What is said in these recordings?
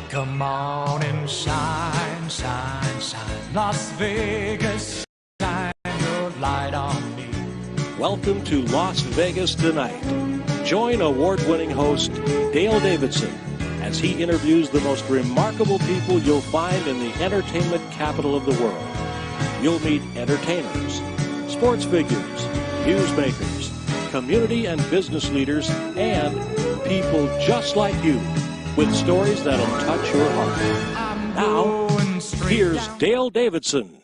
Come on and shine, shine, shine. Las Vegas, shine your light on me. Welcome to Las Vegas Tonight. Join award-winning host Dale Davidson as he interviews the most remarkable people you'll find in the entertainment capital of the world. You'll meet entertainers, sports figures, newsmakers, community and business leaders, and people just like you with stories that'll touch your heart. Now, here's Dale Davidson.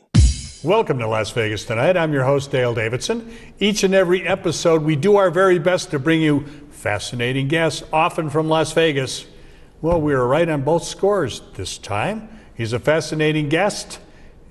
Welcome to Las Vegas Tonight. I'm your host, Dale Davidson. Each and every episode, we do our very best to bring you fascinating guests, often from Las Vegas. Well, we were right on both scores this time. He's a fascinating guest,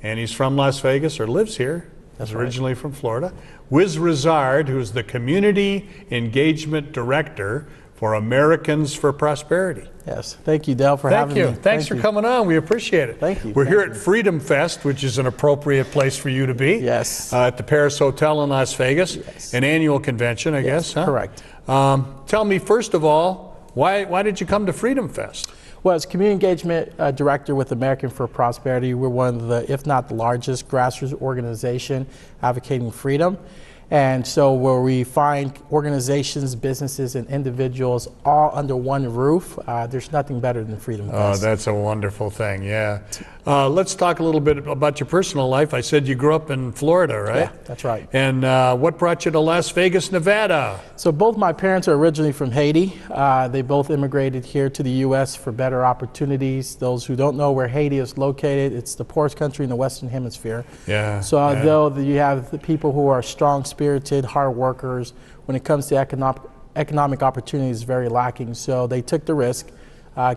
and he's from Las Vegas, or lives here. That's originally from Florida. Rouzard, who's the Community Engagement Director for Americans for Prosperity. Yes, thank you, Dale, for having me. Thanks for coming on. We appreciate it. Thank you. We're here at Freedom Fest, which is an appropriate place for you to be. Yes. At the Paris Hotel in Las Vegas. Yes. An annual convention, I guess. Huh? Correct. Tell me, first of all, why did you come to Freedom Fest? Well, as Community Engagement Director with American for Prosperity, we're one of the, if not the largest, grassroots organization advocating freedom. And so where we find organizations, businesses, and individuals all under one roof, there's nothing better than Freedom Fest. Oh, that's a wonderful thing, yeah. Let's talk a little bit about your personal life. I said you grew up in Florida, right? Yeah, that's right. And what brought you to Las Vegas, Nevada? So both my parents are originally from Haiti. They both immigrated here to the U.S. for better opportunities. Those who don't know where Haiti is located, it's the poorest country in the Western Hemisphere. Yeah. So although you have the people who are strong-spirited, hard workers, when it comes to economic opportunities, very lacking. So they took the risk,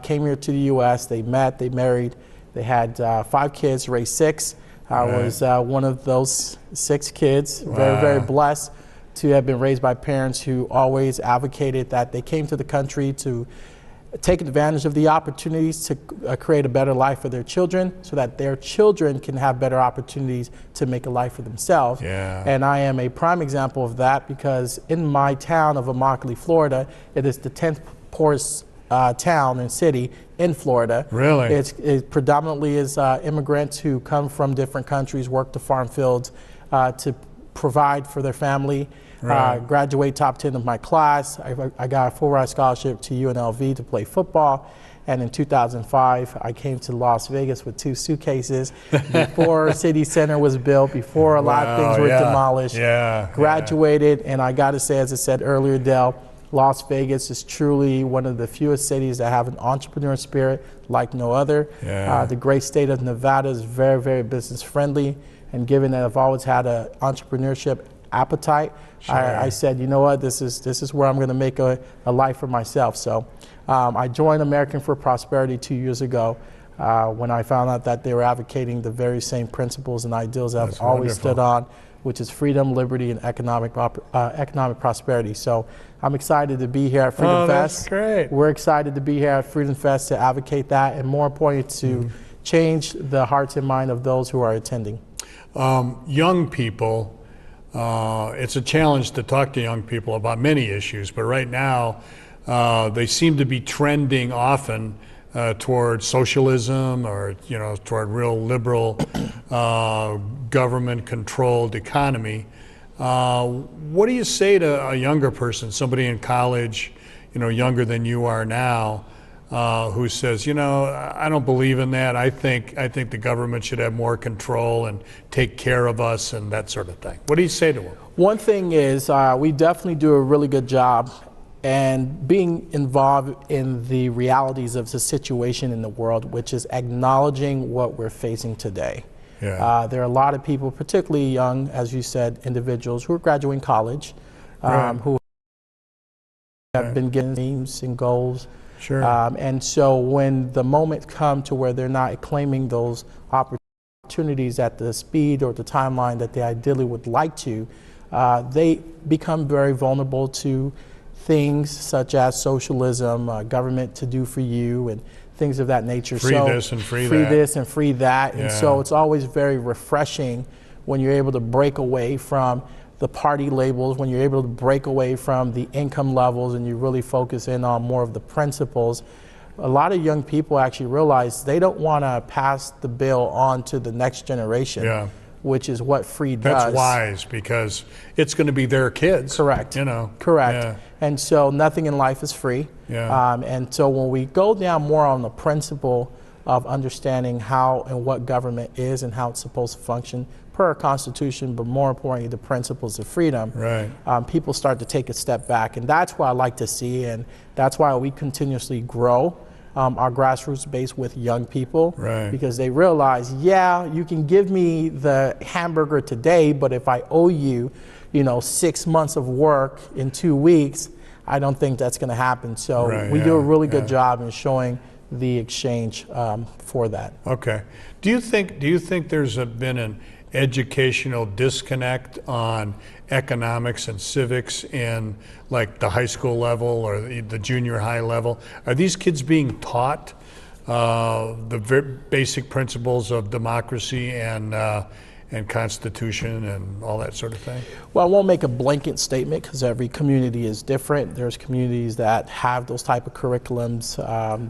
came here to the U.S., they met, they married, they had 5 kids, raised 6. I was one of those 6 kids, very, very blessed to have been raised by parents who always advocated that they came to the country to take advantage of the opportunities to create a better life for their children so that their children can have better opportunities to make a life for themselves. Yeah. And I am a prime example of that because in my town of Immokalee, Florida, it is the 10th poorest town and city in Florida. Really? It predominantly is immigrants who come from different countries, work the farm fields to provide for their family. Right. Graduate top 10 of my class. I got a full-ride scholarship to UNLV to play football. And in 2005, I came to Las Vegas with 2 suitcases before City Center was built, before a lot of things were demolished. Graduated, and I got to say, as I said earlier, Dale, Las Vegas is truly one of the fewest cities that have an entrepreneur spirit like no other. The great state of Nevada is very, very business friendly. And given that I've always had an entrepreneurship appetite, I said, you know what, this is where I'm going to make a life for myself. So I joined American for Prosperity 2 years ago when I found out that they were advocating the very same principles and ideals that I've always stood on, which is freedom, liberty, and economic prosperity. So I'm excited to be here at Freedom Fest. That's great. We're excited to be here at Freedom Fest to advocate that, and more importantly, to change the hearts and mind of those who are attending. Young people, it's a challenge to talk to young people about many issues, but right now they seem to be trending often toward socialism or toward real liberal government-controlled economy. What do you say to a younger person, somebody in college, younger than you are now, who says, I don't believe in that. I think the government should have more control and take care of us and that sort of thing. What do you say to them? One thing is we definitely do a really good job and being involved in the realities of the situation in the world, which is acknowledging what we're facing today. There are a lot of people, particularly young, as you said, individuals who are graduating college, who have been given dreams and goals. And so when the moment comes to where they're not claiming those opportunities at the speed or the timeline that they ideally would like to, they become very vulnerable to things such as socialism, government to do for you, and things of that nature. Free this and free that. Free this and free that. And so it's always very refreshing when you're able to break away from the party labels, when you're able to break away from the income levels and you really focus in on more of the principles a lot of young people actually realize they don't want to pass the bill on to the next generation. Yeah. Which is what free does. That's wise, because it's going to be their kids. Correct. You know. Correct. Yeah. And so nothing in life is free. Yeah. And so when we go down more on the principle of understanding how and what government is and how it's supposed to function per our Constitution, but more importantly, the principles of freedom, Right. People start to take a step back. And that's what I like to see, and that's why we continuously grow our grassroots base with young people, Right. because they realize, yeah, you can give me the hamburger today, but if I owe you, 6 months of work in 2 weeks, I don't think that's going to happen. So Right, we yeah, do a really good yeah. job in showing the exchange for that. Okay. Do you think there's been an educational disconnect on economics and civics in like the high school level or the junior high level? Are these kids being taught the basic principles of democracy and Constitution and all that sort of thing? Well, I won't make a blanket statement because every community is different. There's communities that have those type of curriculums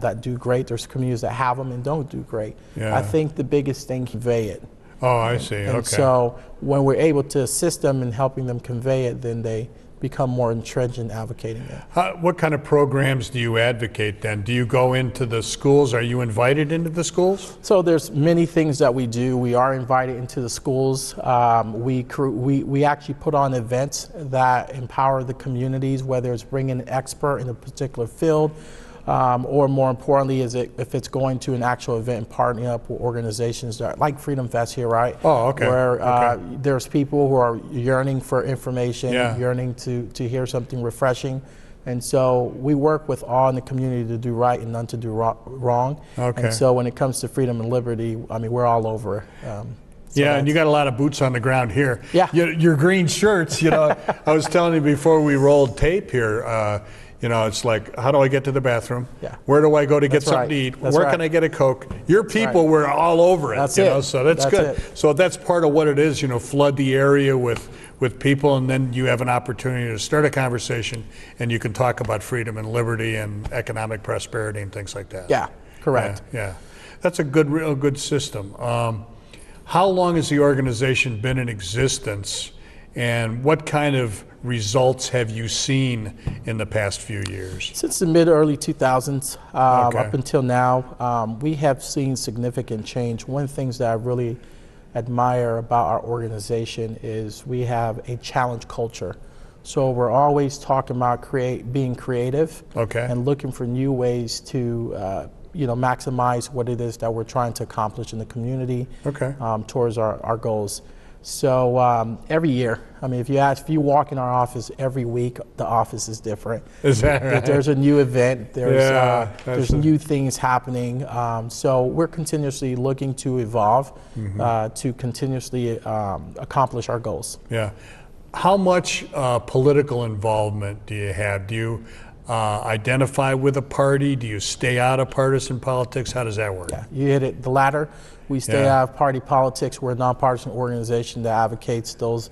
that do great. There's communities that have them and don't do great. Yeah. I think the biggest thing, convey it. Oh, I see. And Okay. so when we're able to assist them in helping them convey it, then they become more entrenched in advocating it. What kind of programs do you advocate then? Do you go into the schools? Are you invited into the schools? So there's many things that we do. We are invited into the schools. We actually put on events that empower the communities, whether it's bringing an expert in a particular field, or more importantly, if it's going to an actual event and partnering up with organizations that, like Freedom Fest here, right? Oh, okay. Where there's people who are yearning for information, Yeah. yearning to hear something refreshing. And so we work with all in the community to do right and none to do wrong. Okay. And so when it comes to freedom and liberty, I mean, we're all over. Yeah, and you got a lot of boots on the ground here. Yeah. Your green shirts, I was telling you before we rolled tape here, it's like, how do I get to the bathroom? Yeah. Where do I go to get That's something right. to eat? That's Where right. can I get a Coke? Your people right. were all over it, That's you it. know, so that's good. It. So that's part of what it is, flood the area with people, and then you have an opportunity to start a conversation, and you can talk about freedom and liberty and economic prosperity and things like that. Yeah, correct. Yeah. That's a real good system. How long has the organization been in existence, and what kind of results have you seen in the past few years? Since the mid-early 2000s Okay. up until now, we have seen significant change. One of the things that I really admire about our organization is we have a challenge culture. So we're always talking about being creative, Okay. and looking for new ways to maximize what it is that we're trying to accomplish in the community, Okay. towards our goals. So every year, I mean, if you walk in our office every week, the office is different. Is that right? There's a new event. Yeah, There's new things happening. So we're continuously looking to evolve, to continuously accomplish our goals. Yeah. How much political involvement do you have? Do you identify with a party? Do you stay out of partisan politics? How does that work? Yeah, you hit it. The latter. We stay Yeah. out of party politics. We're a nonpartisan organization that advocates those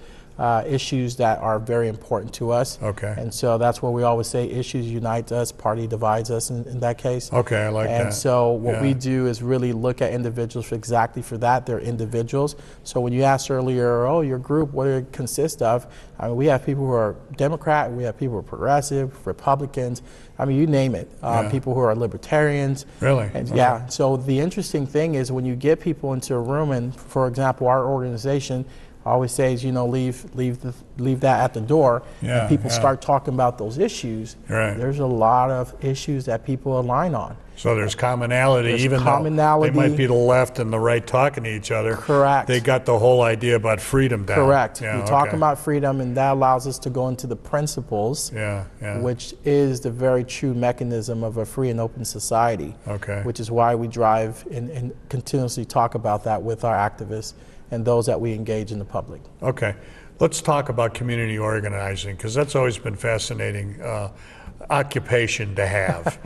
issues that are very important to us. Okay. And so that's what we always say: issues unite us, party divides us. In that case. Okay, I like that. And so what Yeah. we do is really look at individuals for that. They're individuals. So when you asked earlier, oh, your group, what do it consist of? I mean, we have people who are Democrat, we have people who are progressive, Republicans. I mean, you name it. Yeah. People who are libertarians. Really? And Okay. yeah. So the interesting thing is when you get people into a room, and for example, our organization always says, leave that at the door, Yeah, and people yeah. start talking about those issues. Right. There's a lot of issues that people align on. So there's commonality, There's even commonality. though they might be the left and the right talking to each other. Correct. They got the whole idea about freedom down. Correct. Yeah, We talk okay. about freedom, and that allows us to go into the principles, Yeah, yeah. which is the very true mechanism of a free and open society. Okay. Which is why we drive and continuously talk about that with our activists and those that we engage in the public. Okay, let's talk about community organizing, because that's always been fascinating occupation to have.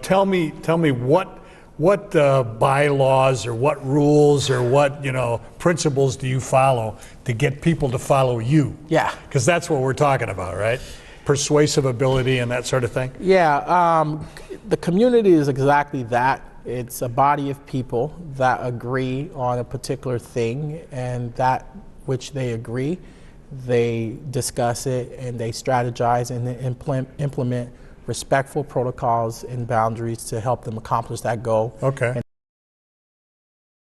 Tell me what bylaws or what rules or what principles do you follow to get people to follow you? Yeah. Because that's what we're talking about, right? persuasive ability and that sort of thing? Yeah, the community is exactly that. It's a body of people that agree on a particular thing, and that which they agree, they discuss it and they strategize and they implement respectful protocols and boundaries to help them accomplish that goal. Okay. And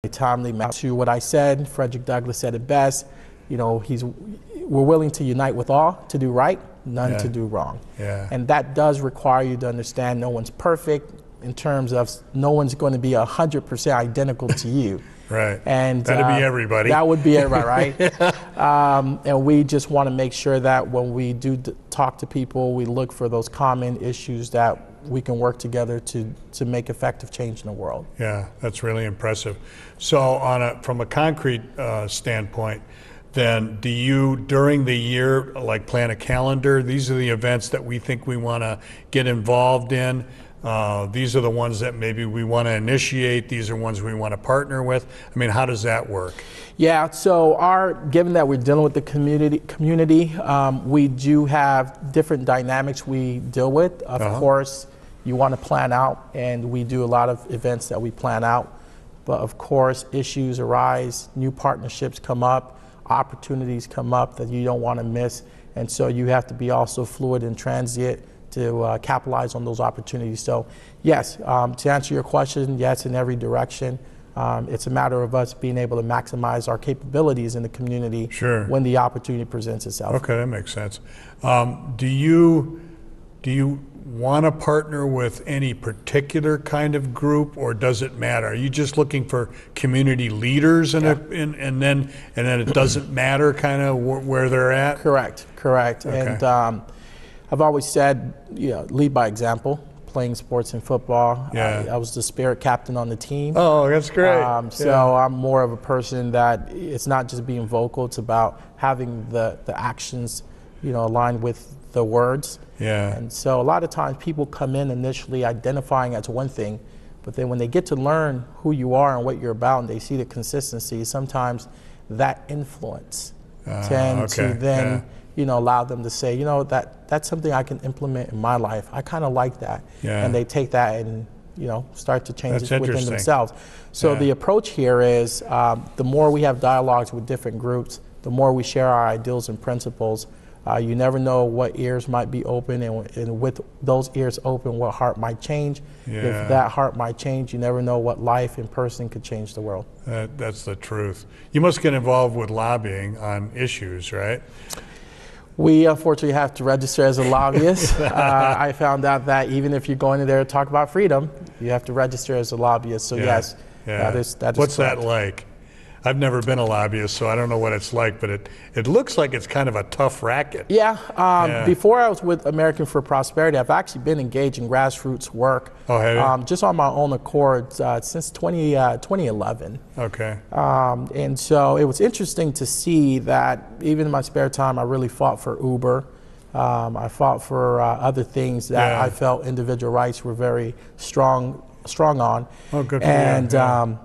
a timely manner. To what I said, Frederick Douglass said it best, you know, we're willing to unite with all to do right, none to do wrong. Yeah. And that does require you to understand no one's perfect in terms of no one's going to be 100% identical to you. Right. And that'd be everybody. That would be everybody, right? And we just want to make sure that when we do talk to people, we look for those common issues that we can work together to make effective change in the world. Yeah, that's really impressive. So from a concrete standpoint, then do you, during the year, like plan a calendar? These are the events that we think we want to get involved in. These are the ones that maybe we want to initiate. These are ones we want to partner with. I mean, how does that work? Yeah, so given that we're dealing with the community, we do have different dynamics we deal with. Of course, you want to plan out, and we do a lot of events that we plan out. But of course, issues arise, new partnerships come up, opportunities come up that you don't want to miss. And so you have to be also fluid and transient to capitalize on those opportunities. So yes, to answer your question, yes, in every direction. It's a matter of us being able to maximize our capabilities in the community when the opportunity presents itself. Okay, that makes sense. Do you want to partner with any particular kind of group, or does it matter? Are you just looking for community leaders and then it doesn't matter kind of where they're at? Correct. Okay. And I've always said, lead by example. Playing sports and football. I was the spirit captain on the team. Oh, that's great. So I'm more of a person that it's not just being vocal, it's about having the actions, aligned with the words. Yeah. And so a lot of times people come in initially identifying as one thing, but then when they get to learn who you are and what you're about and they see the consistency, sometimes that influence tends to then allow them to say, that's something I can implement in my life. I kind of like that. Yeah. And they take that and, start to change That's it within interesting. themselves. So the approach here is the more we have dialogues with different groups, the more we share our ideals and principles. You never know what ears might be open, and with those ears open, what heart might change. Yeah. If that heart might change, you never know what life in person could change the world. That's the truth. You must get involved with lobbying on issues, right? We unfortunately have to register as a lobbyist. I found out that even if you're going in there to talk about freedom, you have to register as a lobbyist. So yes, that is What's correct. that like? I've never been a lobbyist, so I don't know what it's like, but it looks like it's kind of a tough racket. Before I was with American for Prosperity, I've actually been engaged in grassroots work. Oh, have you? Just on my own accord since 2011. Okay. And so it was interesting to see that even in my spare time, I really fought for Uber. I fought for other things that I felt individual rights were very strong on. Oh, good for you.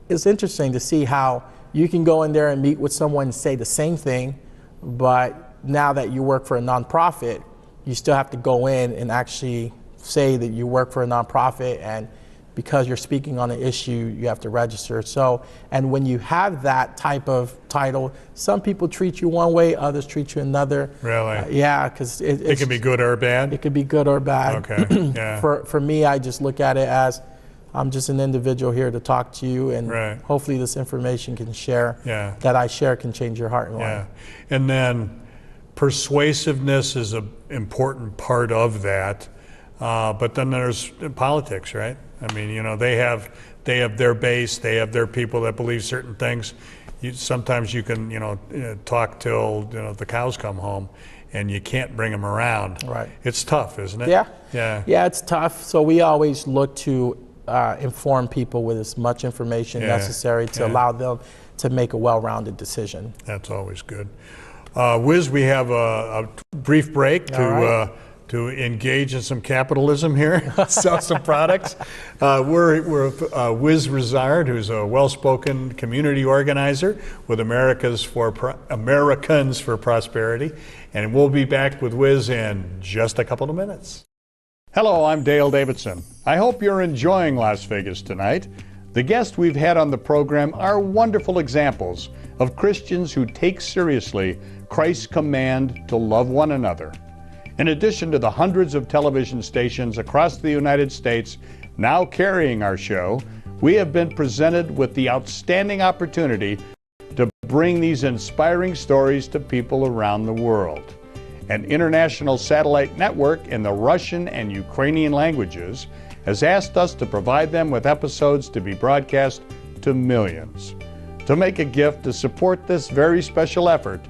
It's interesting to see how you can go in there and meet with someone and say the same thing, but now that you work for a nonprofit, you still have to go in and actually say that you work for a nonprofit, and because you're speaking on an issue, you have to register. So, and when you have that type of title, some people treat you one way, others treat you another. Really? Yeah, because it can be good or bad? It could be good or bad. Okay, yeah. For me, I just look at it as I'm just an individual here to talk to you, and hopefully this information can share, that I share can change your heart and life. And then persuasiveness is an important part of that, but then there's politics, right? I mean, they have their base, they have their people that believe certain things. Sometimes you can, talk till the cows come home, and you can't bring them around. Right. It's tough, isn't it? Yeah, it's tough. So we always look to inform people with as much information necessary to allow them to make a well-rounded decision. That's always good. Wiz, we have a brief break to engage in some capitalism here, sell some products. We're Wiz Rouzard, who's a well-spoken community organizer with Americans for Prosperity. and we'll be back with Wiz in just a couple of minutes. Hello, I'm Dale Davidson. I hope you're enjoying Las Vegas tonight. The guests we've had on the program are wonderful examples of Christians who take seriously Christ's command to love one another. In addition to the hundreds of television stations across the United States now carrying our show, we have been presented with the outstanding opportunity to bring these inspiring stories to people around the world. An international satellite network in the Russian and Ukrainian languages has asked us to provide them with episodes to be broadcast to millions. To make a gift to support this very special effort,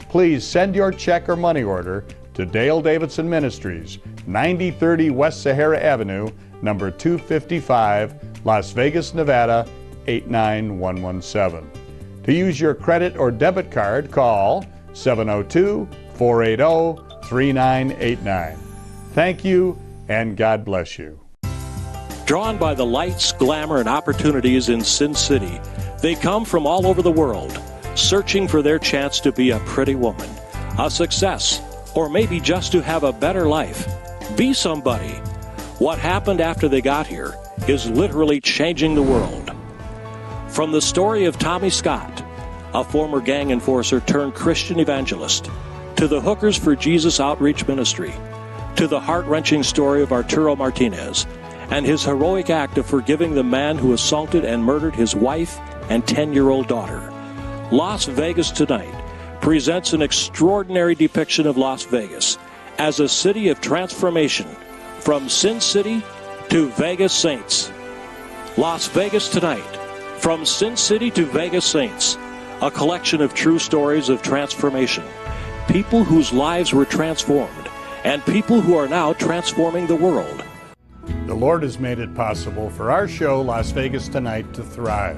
please send your check or money order to Dale Davidson Ministries, 9030 West Sahara Avenue, number 255, Las Vegas, Nevada, 89117. To use your credit or debit card, call 702-480-3989. Thank you, and God bless you. Drawn by the lights, glamour, and opportunities in Sin City, they come from all over the world, searching for their chance to be a pretty woman, a success, or maybe just to have a better life. Be somebody. What happened after they got here is literally changing the world. From the story of Tommy Scott, a former gang enforcer turned Christian evangelist, to the Hookers for Jesus Outreach Ministry, to the heart-wrenching story of Arturo Martinez and his heroic act of forgiving the man who assaulted and murdered his wife and 10-year-old daughter. Las Vegas Tonight presents an extraordinary depiction of Las Vegas as a city of transformation, from Sin City to Vegas Saints. Las Vegas Tonight, from Sin City to Vegas Saints, a collection of true stories of transformation, people whose lives were transformed, and people who are now transforming the world. The Lord has made it possible for our show, Las Vegas Tonight, to thrive.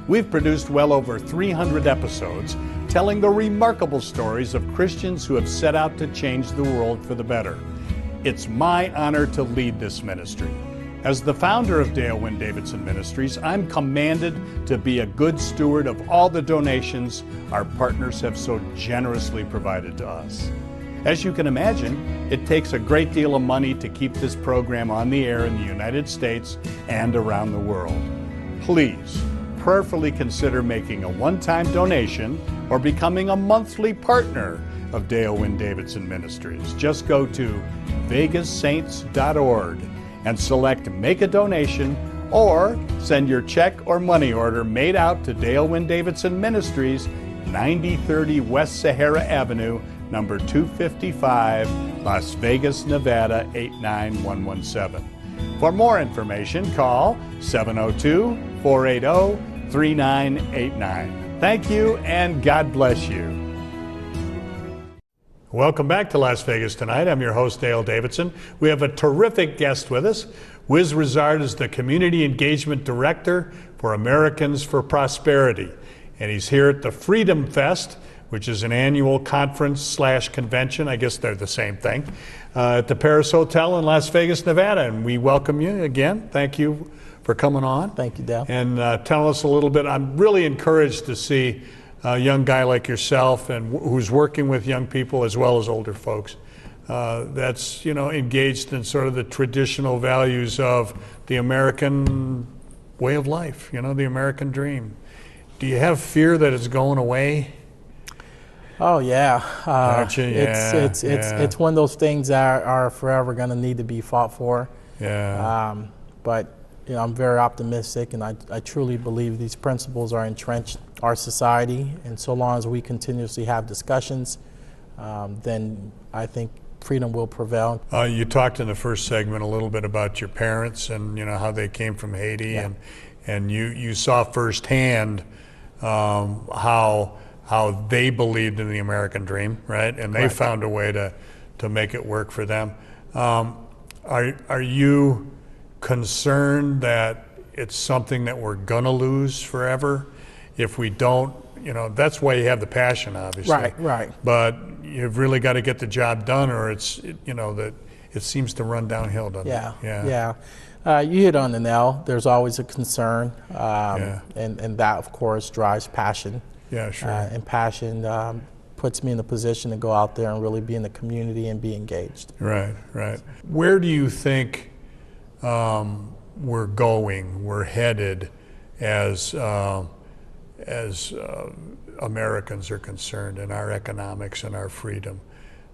We've produced well over 300 episodes telling the remarkable stories of Christians who have set out to change the world for the better. It's my honor to lead this ministry. As the founder of Dale Wynn Davidson Ministries, I'm commanded to be a good steward of all the donations our partners have so generously provided to us. As you can imagine, it takes a great deal of money to keep this program on the air in the United States and around the world. Please prayerfully consider making a one-time donation or becoming a monthly partner of Dale Wynn Davidson Ministries. Just go to vegassaints.org and select Make a Donation, or send your check or money order made out to Dale Wynn Davidson Ministries, 9030 West Sahara Avenue, number 255, Las Vegas, Nevada, 89117. For more information, call 702-480-3989. Thank you, and God bless you. Welcome back to Las Vegas Tonight. I'm your host, Dale Davidson. We have a terrific guest with us. Wiz Rouzard is the Community Engagement Director for Americans for Prosperity, and he's here at the Freedom Fest, which is an annual conference/convention, I guess they're the same thing, at the Paris Hotel in Las Vegas, Nevada. And we welcome you again. Thank you for coming on. Thank you, Dale. And tell us a little bit. I'm really encouraged to see a young guy like yourself and who's working with young people as well as older folks that's engaged in sort of the traditional values of the American way of life, the American dream. Do you have fear that it's going away? Oh yeah, Don't you? It's one of those things that are forever going to need to be fought for. Yeah. But I'm very optimistic, and I truly believe these principles are entrenched in our society. And so long as we continuously have discussions, then I think freedom will prevail. You talked in the first segment a little bit about your parents and how they came from Haiti, Yeah. and you saw firsthand how they believed in the American dream, right? And they Correct. found a way to make it work for them. Are you concerned that it's something that we're gonna lose forever if we don't? That's why you have the passion, obviously. Right. But you've really got to get the job done, or that it seems to run downhill, doesn't it? Yeah. You hit on the nail. There's always a concern, and that of course drives passion. Yeah, sure. And passion puts me in a position to go out there and really be in the community and be engaged. Right, right. Where do you think we're headed as Americans are concerned in our economics and our freedom?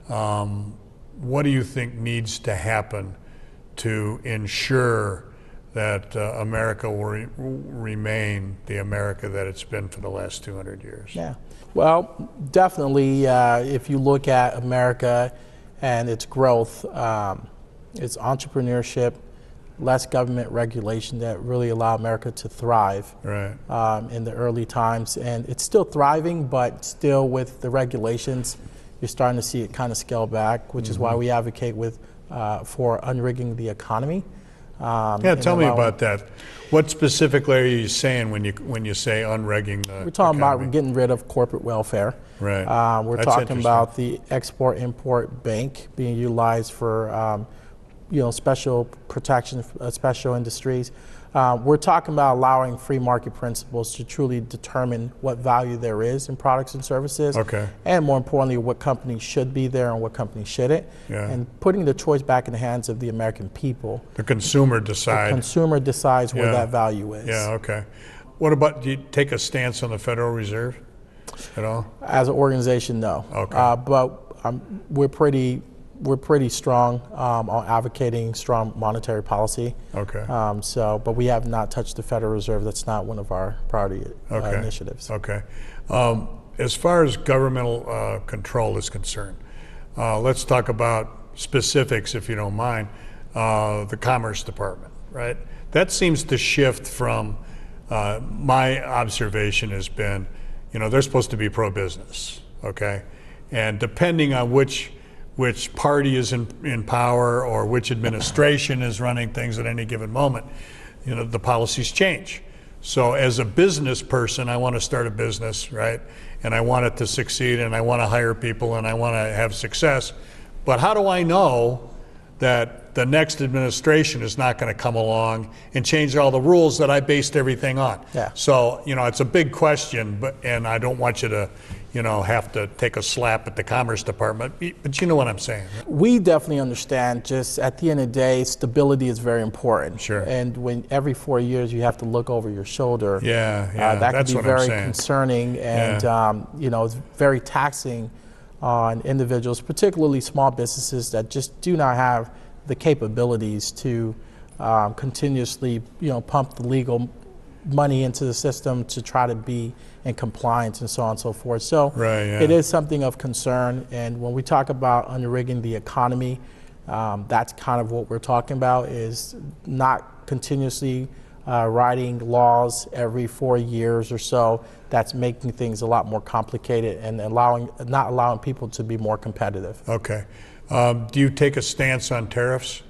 What do you think needs to happen to ensure that America will remain the America that it's been for the last 200 years? Yeah, well, definitely if you look at America and its growth, its entrepreneurship, less government regulation that really allow America to thrive in the early times. And it's still thriving, but still with the regulations, you're starting to see it kind of scale back, which is why we advocate for unrigging the economy. Tell me about that. What specifically are you saying when you say unrigging the We're talking economy? about getting rid of corporate welfare. Right. We're That's talking about the Export-Import Bank being utilized for special protection, special industries. We're talking about allowing free market principles to truly determine what value there is in products and services. Okay. And more importantly, what companies should be there and what companies shouldn't. Yeah. And putting the choice back in the hands of the American people. The consumer The decides. consumer decides where that value is. Yeah, okay. What about, do you take a stance on the Federal Reserve at all? As an organization, no. Okay. But we're pretty strong on advocating strong monetary policy. Okay. But we have not touched the Federal Reserve. That's not one of our priority initiatives. Okay. As far as governmental control is concerned, let's talk about specifics, if you don't mind. The Commerce Department, right? That seems to shift from, my observation has been, they're supposed to be pro-business, okay? And depending on which party is in power or which administration is running things at any given moment, the policies change. So as a business person, I want to start a business, right? And I want it to succeed, and I want to hire people, and I want to have success. But how do I know that the next administration is not going to come along and change all the rules that I based everything on? Yeah. So, it's a big question, and I don't want you to have to take a slap at the Commerce Department, but you know what I'm saying. Right? We definitely understand, just at the end of the day, stability is very important. Sure. And when every 4 years you have to look over your shoulder, that that's can what be I'm very saying. concerning, and it's very taxing on individuals, particularly small businesses that just do not have the capabilities to continuously, pump the legal money into the system to try to be in compliance and so on and so forth. So it is something of concern. And when we talk about unrigging the economy, that's kind of what we're talking about, is not continuously writing laws every 4 years or so. That's making things a lot more complicated and not allowing people to be more competitive. Okay. Do you take a stance on tariffs?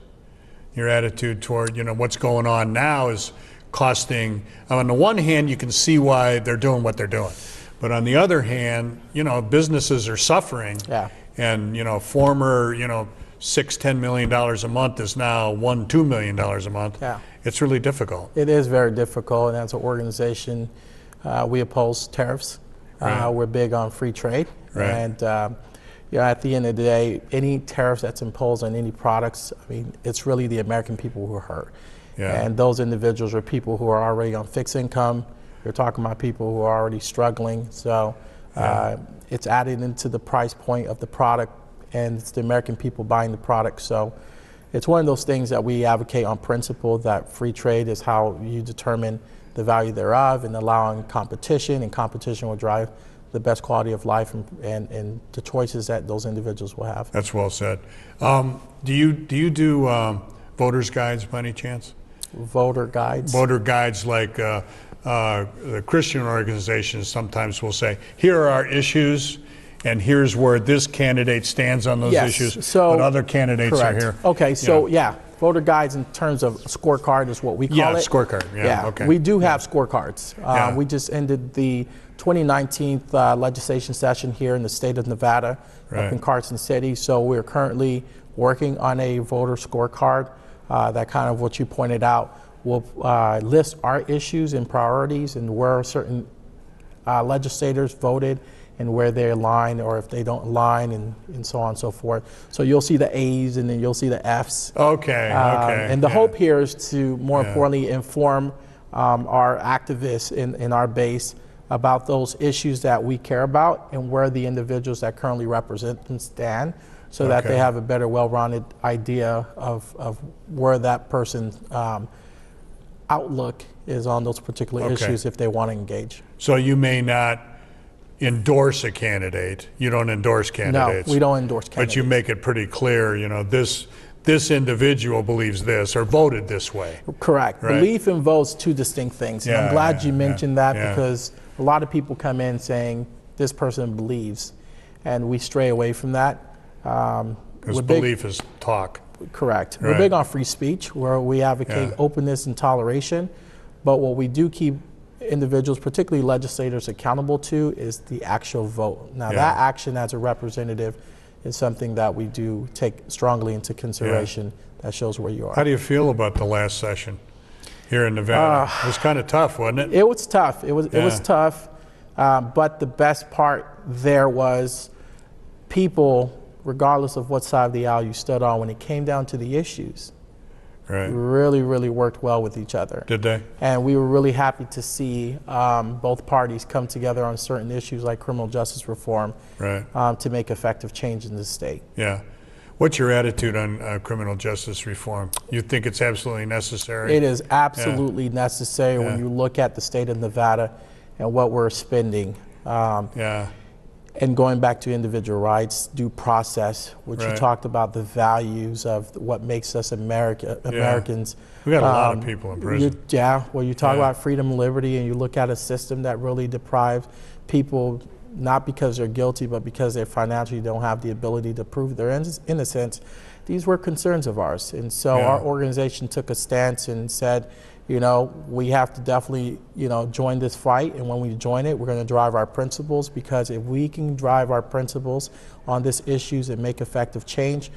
Your attitude toward, what's going on now is costing, on the one hand, you can see why they're doing what they're doing. But on the other hand, businesses are suffering. Yeah. And, former, $6-10 million a month is now $1-2 million a month. Yeah. It's really difficult. It is very difficult, and as an organization, we oppose tariffs. Right. We're big on free trade. Right. And at the end of the day, any tariffs that's imposed on any products, it's really the American people who are hurt. Yeah. And those individuals are people who are already on fixed income. You're talking about people who are already struggling. So it's added into the price point of the product, and it's the American people buying the product. So it's one of those things that we advocate on principle, that free trade is how you determine the value thereof, and allowing competition, and competition will drive the best quality of life and the choices that those individuals will have. That's well said. Do you do voters' guides by any chance? Voter guides? Voter guides, like the Christian organizations sometimes will say, here are our issues, and here's where this candidate stands on those issues, but other candidates are here. Okay, so voter guides in terms of scorecard is what we call it. Yeah, scorecard, okay. We do have scorecards. We just ended the 2019 legislation session here in the state of Nevada, up in Carson City, so we're currently working on a voter scorecard that, kind of what you pointed out, will list our issues and priorities and where certain legislators voted and where they align or if they don't align and so on and so forth. So you'll see the A's and then you'll see the F's. Okay, okay. And the hope here is to, more importantly, inform our activists in our base about those issues that we care about and where the individuals that currently represent them stand, so that they have a better, well-rounded idea of where that person's outlook is on those particular issues if they want to engage. So you may not endorse a candidate. You don't endorse candidates. No, we don't endorse candidates. But you make it pretty clear, you know, this individual believes this or voted this way. Correct. Right? Belief and vote's two distinct things. And I'm glad you mentioned that because a lot of people come in saying this person believes, and we stray away from that. Because belief is talk. Correct. Right. We're big on free speech, where we advocate openness and toleration, but what we do keep individuals, particularly legislators, accountable to is the actual vote. Now that action as a representative is something that we do take strongly into consideration. That shows where you are. How do you feel about the last session here in Nevada? It was kind of tough, wasn't it? It was tough. It was tough, but the best part there was people, regardless of what side of the aisle you stood on, when it came down to the issues, really, really worked well with each other. Did they? And we were really happy to see both parties come together on certain issues like criminal justice reform to make effective change in the state. Yeah. What's your attitude on criminal justice reform? You think it's absolutely necessary? It is absolutely necessary when you look at the state of Nevada and what we're spending. And going back to individual rights, due process, which you talked about the values of what makes us Americans. We got a lot of people in prison. Well, you talk about freedom and liberty, and you look at a system that really deprives people, not because they're guilty, but because they financially don't have the ability to prove their innocence. These were concerns of ours. And so our organization took a stance and said, you know, we have to definitely, you know, join this fight. And when we join it, we're going to drive our principles, because if we can drive our principles on these issues and make effective change,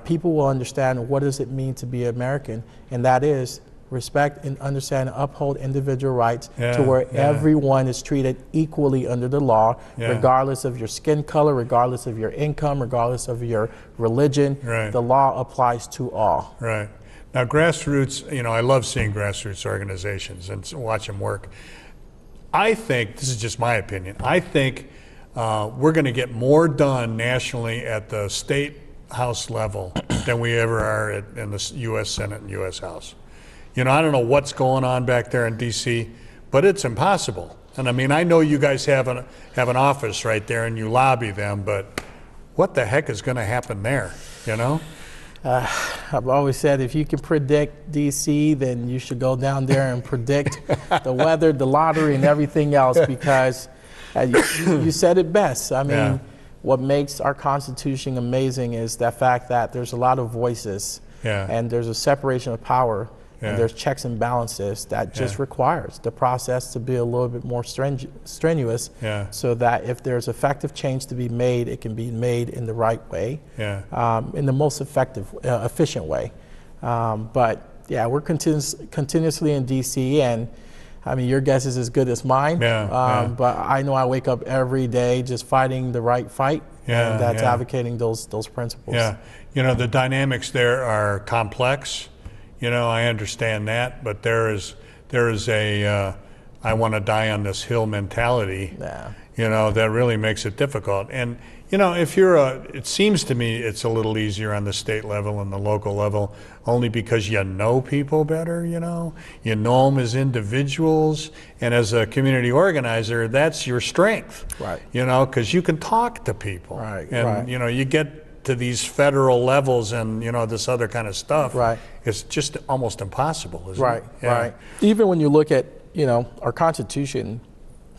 people will understand what does it mean to be American. And that is respect and understand and uphold individual rights to where everyone is treated equally under the law, regardless of your skin color, regardless of your income, regardless of your religion. The law applies to all. Now, grassroots, you know, I love seeing grassroots organizations and watch them work. I think, this is just my opinion, I think we're going to get more done nationally at the state house level than we ever are in the U.S. Senate and U.S. House. You know, I don't know what's going on back there in D.C., but it's impossible. And I mean, I know you guys have an office right there and you lobby them, but what the heck is going to happen there, you know? I've always said if you can predict D.C., then you should go down there and predict the weather, the lottery, and everything else, because you said it best. I mean, what makes our Constitution amazing is the fact that there's a lot of voices and there's a separation of power. And there's checks and balances that just requires the process to be a little bit more strenuous, so that if there's effective change to be made, it can be made in the right way, in the most effective, efficient way. But yeah, we're continuously in DC, and I mean, your guess is as good as mine. But I know I wake up every day just fighting the right fight, and that's advocating those principles. You know, the dynamics there are complex. You know, I understand that, but there is a I want to die on this hill mentality. You know, that really makes it difficult. And you know, if you're it seems to me it's a little easier on the state level and the local level, only because you know people better. You know them as individuals, and as a community organizer, that's your strength. You know, because you can talk to people. And you know, you get to these federal levels and, you know, this other kind of stuff, it's just almost impossible, isn't it? Even when you look at, you know, our Constitution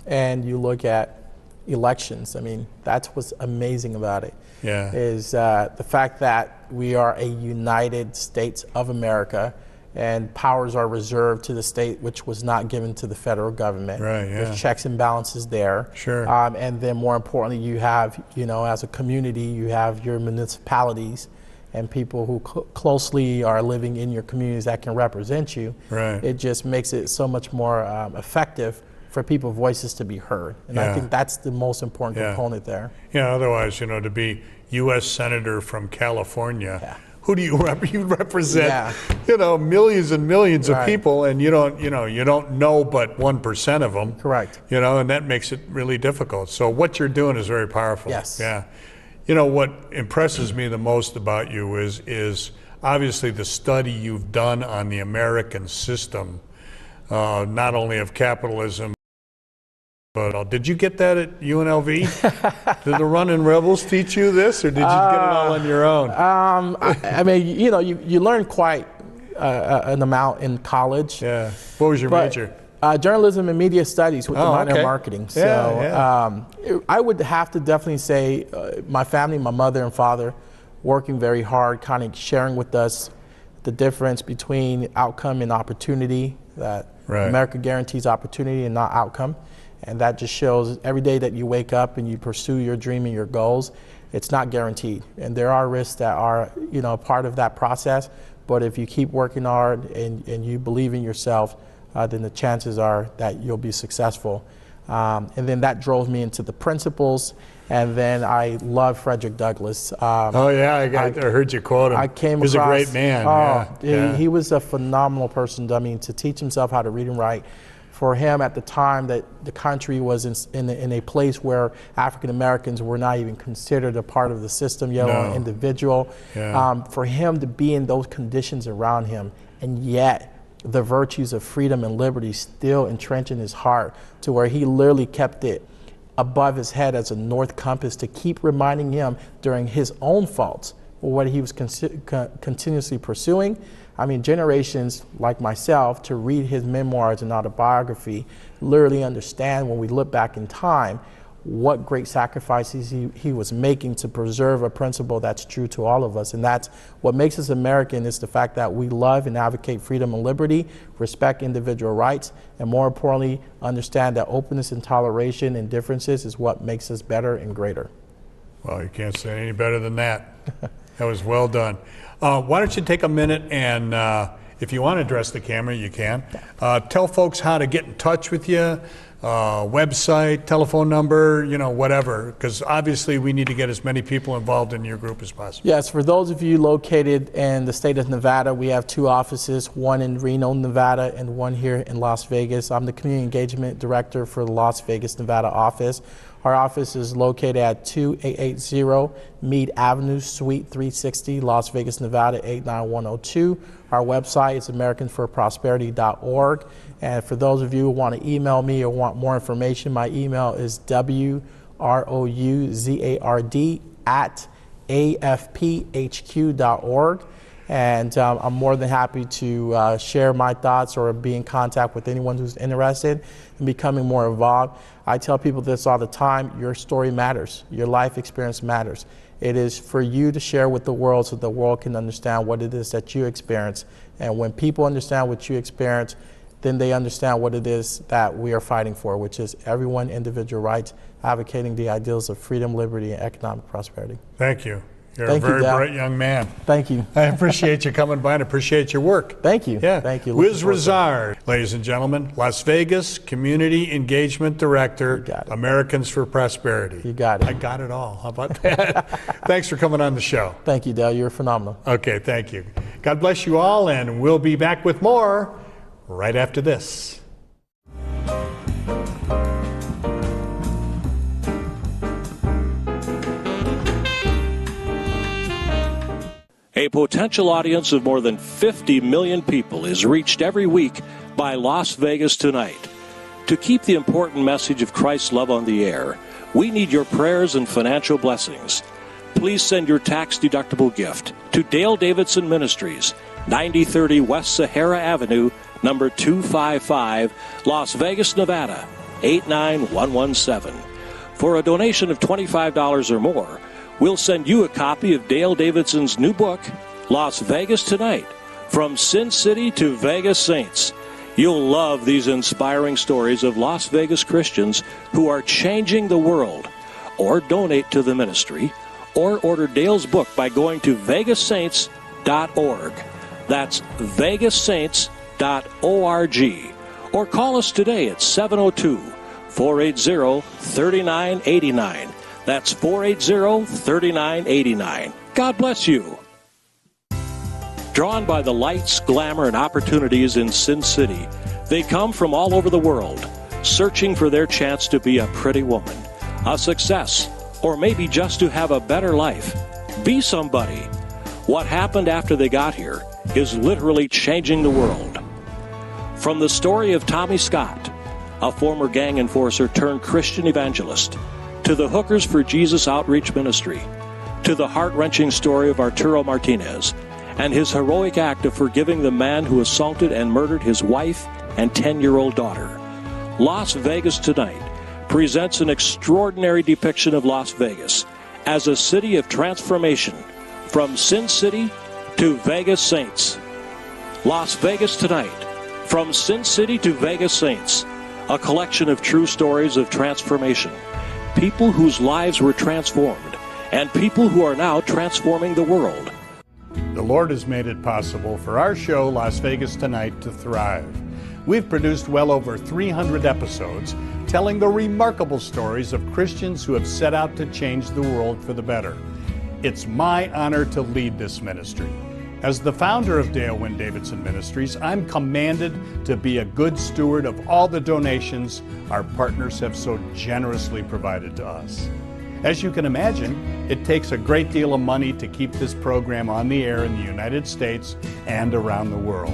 and you look at elections, I mean, that's what's amazing about it, is the fact that we are a United States of America, and powers are reserved to the state, which was not given to the federal government. There's checks and balances there. And then more importantly, you have, you know, as a community, you have your municipalities and people who closely are living in your communities that can represent you. It just makes it so much more effective for people's voices to be heard. And I think that's the most important component there. Yeah, otherwise, to be U.S. Senator from California, who do you represent? Millions and millions of people, and you don't know but 1% of them. Correct. And that makes it really difficult. So what you're doing is very powerful. Yes. Yeah. What impresses me the most about you is obviously the study you've done on the American system, not only of capitalism, but did you get that at UNLV? Did the Runnin' Rebels teach you this, or did you get it all on your own? I mean, you learn quite an amount in college. Yeah. What was your major? Journalism and media studies with the minor in marketing. So I would have to definitely say my family, my mother and father, working very hard, kind of sharing with us the difference between outcome and opportunity, that America guarantees opportunity and not outcome. And that just shows every day that you wake up and you pursue your dream and your goals, it's not guaranteed. And there are risks that are, part of that process. But if you keep working hard and you believe in yourself, then the chances are that you'll be successful. And then that drove me into the principles. And then I love Frederick Douglass. I heard you quote him. I came across, he was a great man. He was a phenomenal person. I mean, to teach himself how to read and write. For him at the time that the country was in a place where African Americans were not even considered a part of the system, yet an individual. For him to be in those conditions around him, and yet the virtues of freedom and liberty still entrenched in his heart, to where he literally kept it above his head as a north compass to keep reminding him during his own faults what he was continuously pursuing. I mean, generations like myself, to read his memoirs and autobiography, literally understand when we look back in time what great sacrifices he was making to preserve a principle that's true to all of us. And that's what makes us American, is the fact that we love and advocate freedom and liberty, respect individual rights, and more importantly, understand that openness and toleration and differences is what makes us better and greater. Well, you can't say any better than that. That was well done. Why don't you take a minute and, if you want to address the camera, you can. Tell folks how to get in touch with you, website, telephone number, whatever, because obviously we need to get as many people involved in your group as possible. Yes, for those of you located in the state of Nevada, we have 2 offices, one in Reno, Nevada, and one here in Las Vegas. I'm the Community Engagement Director for the Las Vegas, Nevada office. Our office is located at 2880 Meade Avenue, Suite 360, Las Vegas, Nevada 89102. Our website is AmericansForProsperity.org. And for those of you who want to email me or want more information, my email is WROUZARD@AFPHQ.org. And I'm more than happy to share my thoughts or be in contact with anyone who's interested in becoming more involved. I tell people this all the time: your story matters. Your life experience matters. It is for you to share with the world so the world can understand what it is that you experience. And when people understand what you experience, then they understand what it is that we are fighting for, which is everyone individual rights, advocating the ideals of freedom, liberty, and economic prosperity. Thank you. You're a very bright young man. Thank you. I appreciate you coming by and appreciate your work. Thank you. Yeah. Thank you. Rouzard, ladies and gentlemen, Las Vegas Community Engagement Director, Americans for Prosperity. You got it. I got it all. How about that? Thanks for coming on the show. Thank you, Dale. You're phenomenal. Okay, thank you. God bless you all, and we'll be back with more right after this. A potential audience of more than 50 million people is reached every week by Las Vegas Tonight. To keep the important message of Christ's love on the air, we need your prayers and financial blessings. Please send your tax-deductible gift to Dale Davidson Ministries, 9030 West Sahara Avenue, number 255, Las Vegas, Nevada, 89117. For a donation of $25 or more, we'll send you a copy of Dale Davidson's new book, Las Vegas Tonight, From Sin City to Vegas Saints. You'll love these inspiring stories of Las Vegas Christians who are changing the world. Or donate to the ministry, or order Dale's book by going to vegassaints.org. That's vegassaints.org. or call us today at 702-480-3989. That's 480-3989. God bless you. Drawn by the lights, glamour, and opportunities in Sin City, they come from all over the world, searching for their chance to be a pretty woman, a success, or maybe just to have a better life. Be somebody. What happened after they got here is literally changing the world. From the story of Tommy Scott, a former gang enforcer turned Christian evangelist, to the Hookers for Jesus Outreach Ministry, to the heart-wrenching story of Arturo Martinez and his heroic act of forgiving the man who assaulted and murdered his wife and 10-year-old daughter. Las Vegas Tonight presents an extraordinary depiction of Las Vegas as a city of transformation, from Sin City to Vegas Saints. Las Vegas Tonight, from Sin City to Vegas Saints, a collection of true stories of transformation, people whose lives were transformed, and people who are now transforming the world. The Lord has made it possible for our show, Las Vegas Tonight, to thrive. We've produced well over 300 episodes telling the remarkable stories of Christians who have set out to change the world for the better. It's my honor to lead this ministry. As the founder of Dale Wynn Davidson Ministries, I'm commanded to be a good steward of all the donations our partners have so generously provided to us. As you can imagine, it takes a great deal of money to keep this program on the air in the United States and around the world.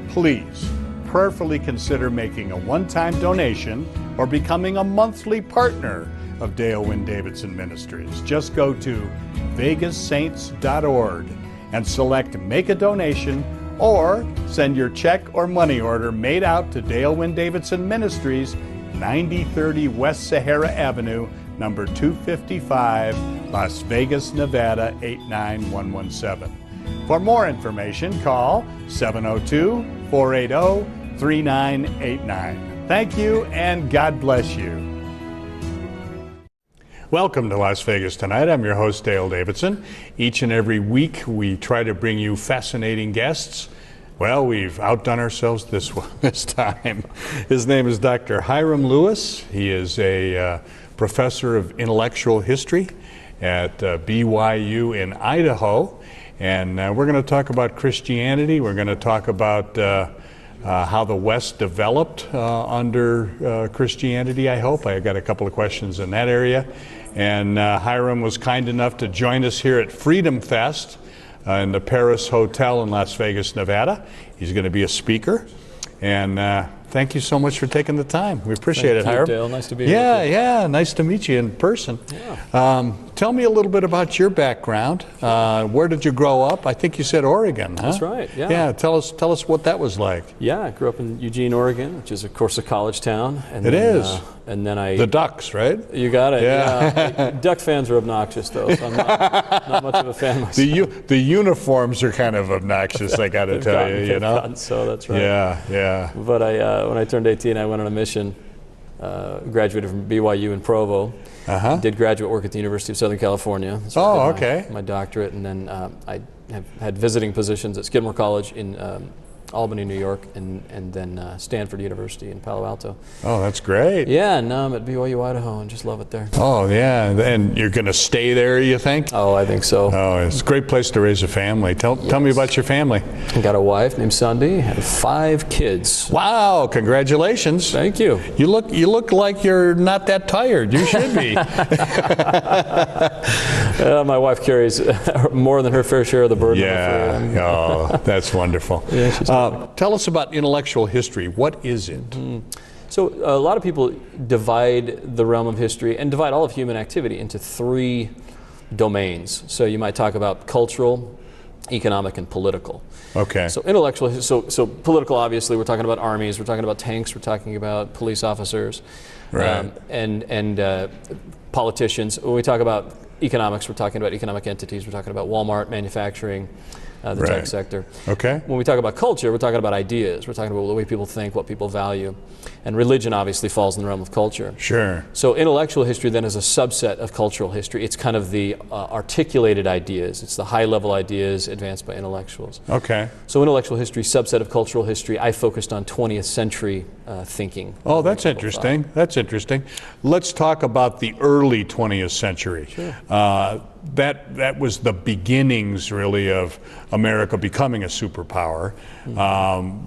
Please prayerfully consider making a one-time donation or becoming a monthly partner of Dale Wynn Davidson Ministries. Just go to vegassaints.org and select Make a Donation, or send your check or money order made out to Dale Wynn Davidson Ministries, 9030 West Sahara Avenue, number 255, Las Vegas, Nevada 89117. For more information, call 702-480-3989. Thank you, and God bless you. Welcome to Las Vegas Tonight. I'm your host, Dale Davidson. Each and every week, we try to bring you fascinating guests. Well, we've outdone ourselves this time. His name is Dr. Hyrum Lewis. He is a professor of intellectual history at BYU in Idaho. And we're going to talk about Christianity. We're going to talk about how the West developed under Christianity, I hope. I got a couple of questions in that area. And Hyrum was kind enough to join us here at Freedom Fest in the Paris Hotel in Las Vegas, Nevada. He's going to be a speaker. And thank you so much for taking the time. We appreciate it, Hyrum. Dale. Nice to be here. Yeah, nice to meet you in person. Yeah. Tell me a little bit about your background. Where did you grow up? I think you said Oregon, huh? That's right, yeah. Yeah, tell us what that was like. Yeah, I grew up in Eugene, Oregon, which is, of course, a college town. And it is. And then I... The Ducks, right? You got it, yeah. Duck fans are obnoxious, though, so I'm not much of a fan myself. The uniforms are kind of obnoxious, I got to tell you, you know? So that's right. Yeah. But when I turned 18, I went on a mission, graduated from BYU in Provo. Did graduate work at the University of Southern California. So okay. My doctorate, and then I have had visiting positions at Skidmore College in Albany, New York, and then Stanford University in Palo Alto. Oh, that's great. Yeah, and now I'm at BYU, Idaho, and just love it there. Oh, yeah, and you're going to stay there, you think? Oh, I think so. Oh, it's a great place to raise a family. Tell me about your family. I got a wife named Sunday, and 5 kids. Wow, congratulations. Thank you. You look like you're not that tired. You should be. My wife carries more than her fair share of the burden. Yeah, oh, that's wonderful. Yeah, she's tell us about intellectual history. What is it? So a lot of people divide the realm of history and divide all of human activity into 3 domains. So you might talk about cultural, economic, and political. Okay. So intellectual, so political, obviously, we're talking about armies, we're talking about tanks, we're talking about police officers, right. and politicians. When we talk about economics, we're talking about economic entities, we're talking about Walmart, manufacturing, the tech sector. Okay. When we talk about culture, we're talking about ideas. We're talking about the way people think, what people value. And religion obviously falls in the realm of culture. Sure. So intellectual history then is a subset of cultural history. It's kind of the articulated ideas. It's the high-level ideas advanced by intellectuals. Okay. So intellectual history, subset of cultural history. I focused on 20th century thinking. Oh, that's interesting. That's interesting. Let's talk about the early 20th century. Sure. That was the beginnings, really, of America becoming a superpower,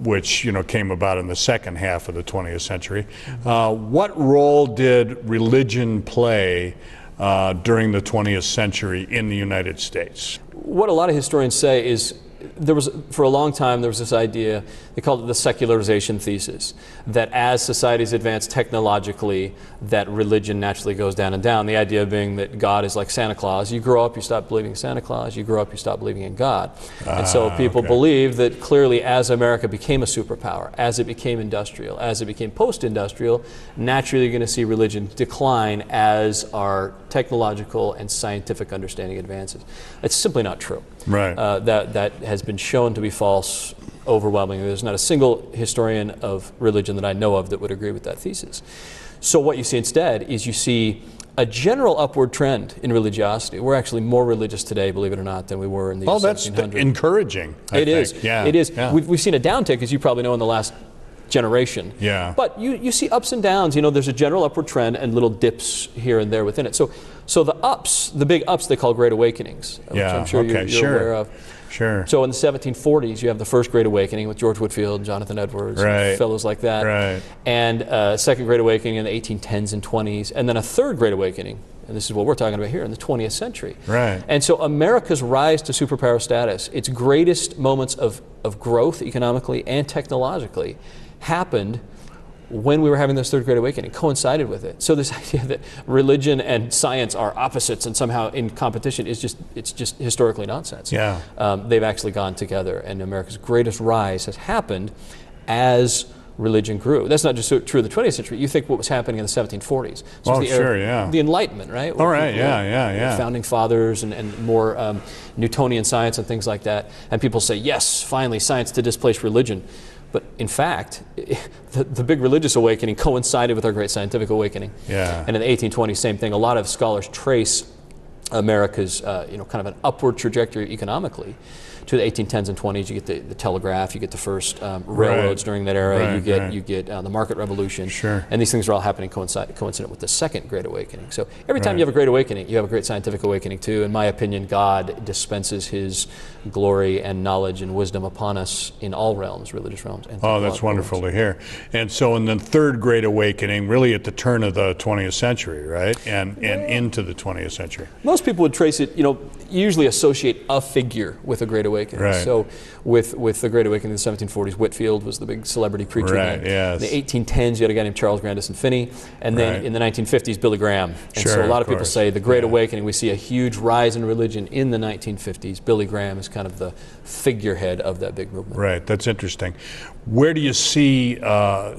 which came about in the second half of the 20th century. What role did religion play during the 20th century in the United States? What a lot of historians say is for a long time there was this idea, they called it the secularization thesis, that as societies advance technologically, that religion naturally goes down and down. The idea being that God is like Santa Claus. You grow up, you stop believing in Santa Claus. You grow up, you stop believing in God. And so people believe that clearly as America became a superpower, as it became industrial, as it became post-industrial, naturally you're going to see religion decline as our technological and scientific understanding advances. It's simply not true. Right. That has been shown to be false overwhelmingly. There's not a single historian of religion that I know of that would agree with that thesis. So what you see instead is you see a general upward trend in religiosity. We're actually more religious today, believe it or not, than we were in the 1700s. That's encouraging. I think. Is. Yeah. It is. Yeah. We've seen a downtick, as you probably know, in the last generation. Yeah. But you see ups and downs. There's a general upward trend and little dips here and there within it. So the ups, the big ups, they call Great Awakenings, which I'm sure you're aware of. Sure. So in the 1740s, you have the first Great Awakening with George Whitefield, Jonathan Edwards, fellows like that. Right. And second Great Awakening in the 1810s and 20s, and then a third Great Awakening, and this is what we're talking about here, in the 20th century. Right. And so America's rise to superpower status, its greatest moments of growth economically and technologically, happened when we were having this third Great Awakening, coincided with it. So this idea that religion and science are opposites and somehow in competition is just historically nonsense. Yeah. They've actually gone together, and America's greatest rise has happened as religion grew. That's not just true of the 20th century. You think what was happening in the 1740s. So the Enlightenment, right? All right, yeah. Founding fathers and more Newtonian science and things like that. And people say, yes, finally science to displace religion. But in fact, the big religious awakening coincided with our great scientific awakening. Yeah. And in the 1820s, same thing. A lot of scholars trace America's kind of an upward trajectory economically to the 1810s and 20s. You get the telegraph, you get the first railroads during that era, you get the market revolution. Sure. And these things are all happening coincident with the second Great Awakening. So every time you have a Great Awakening, you have a great scientific awakening too. In my opinion, God dispenses his glory and knowledge and wisdom upon us in all realms, religious realms. And that's wonderful to hear. And so in the third Great Awakening, really at the turn of the 20th century, right? And into the 20th century. Most people would trace it, usually associate a figure with a Great Awakening. Right. So with the Great Awakening in the 1740s, Whitefield was the big celebrity preacher. Right, yes. In the 1810s, you had a guy named Charles Grandison Finney, and then in the 1950s, Billy Graham. And so a lot of people say the Great Awakening, we see a huge rise in religion in the 1950s. Billy Graham is kind of the figurehead of that big movement. Right, that's interesting. Where do you see the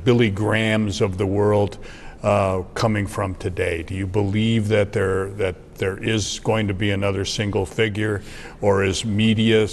Billy Grahams of the world coming from today? Do you believe that there is going to be another single figure, or is media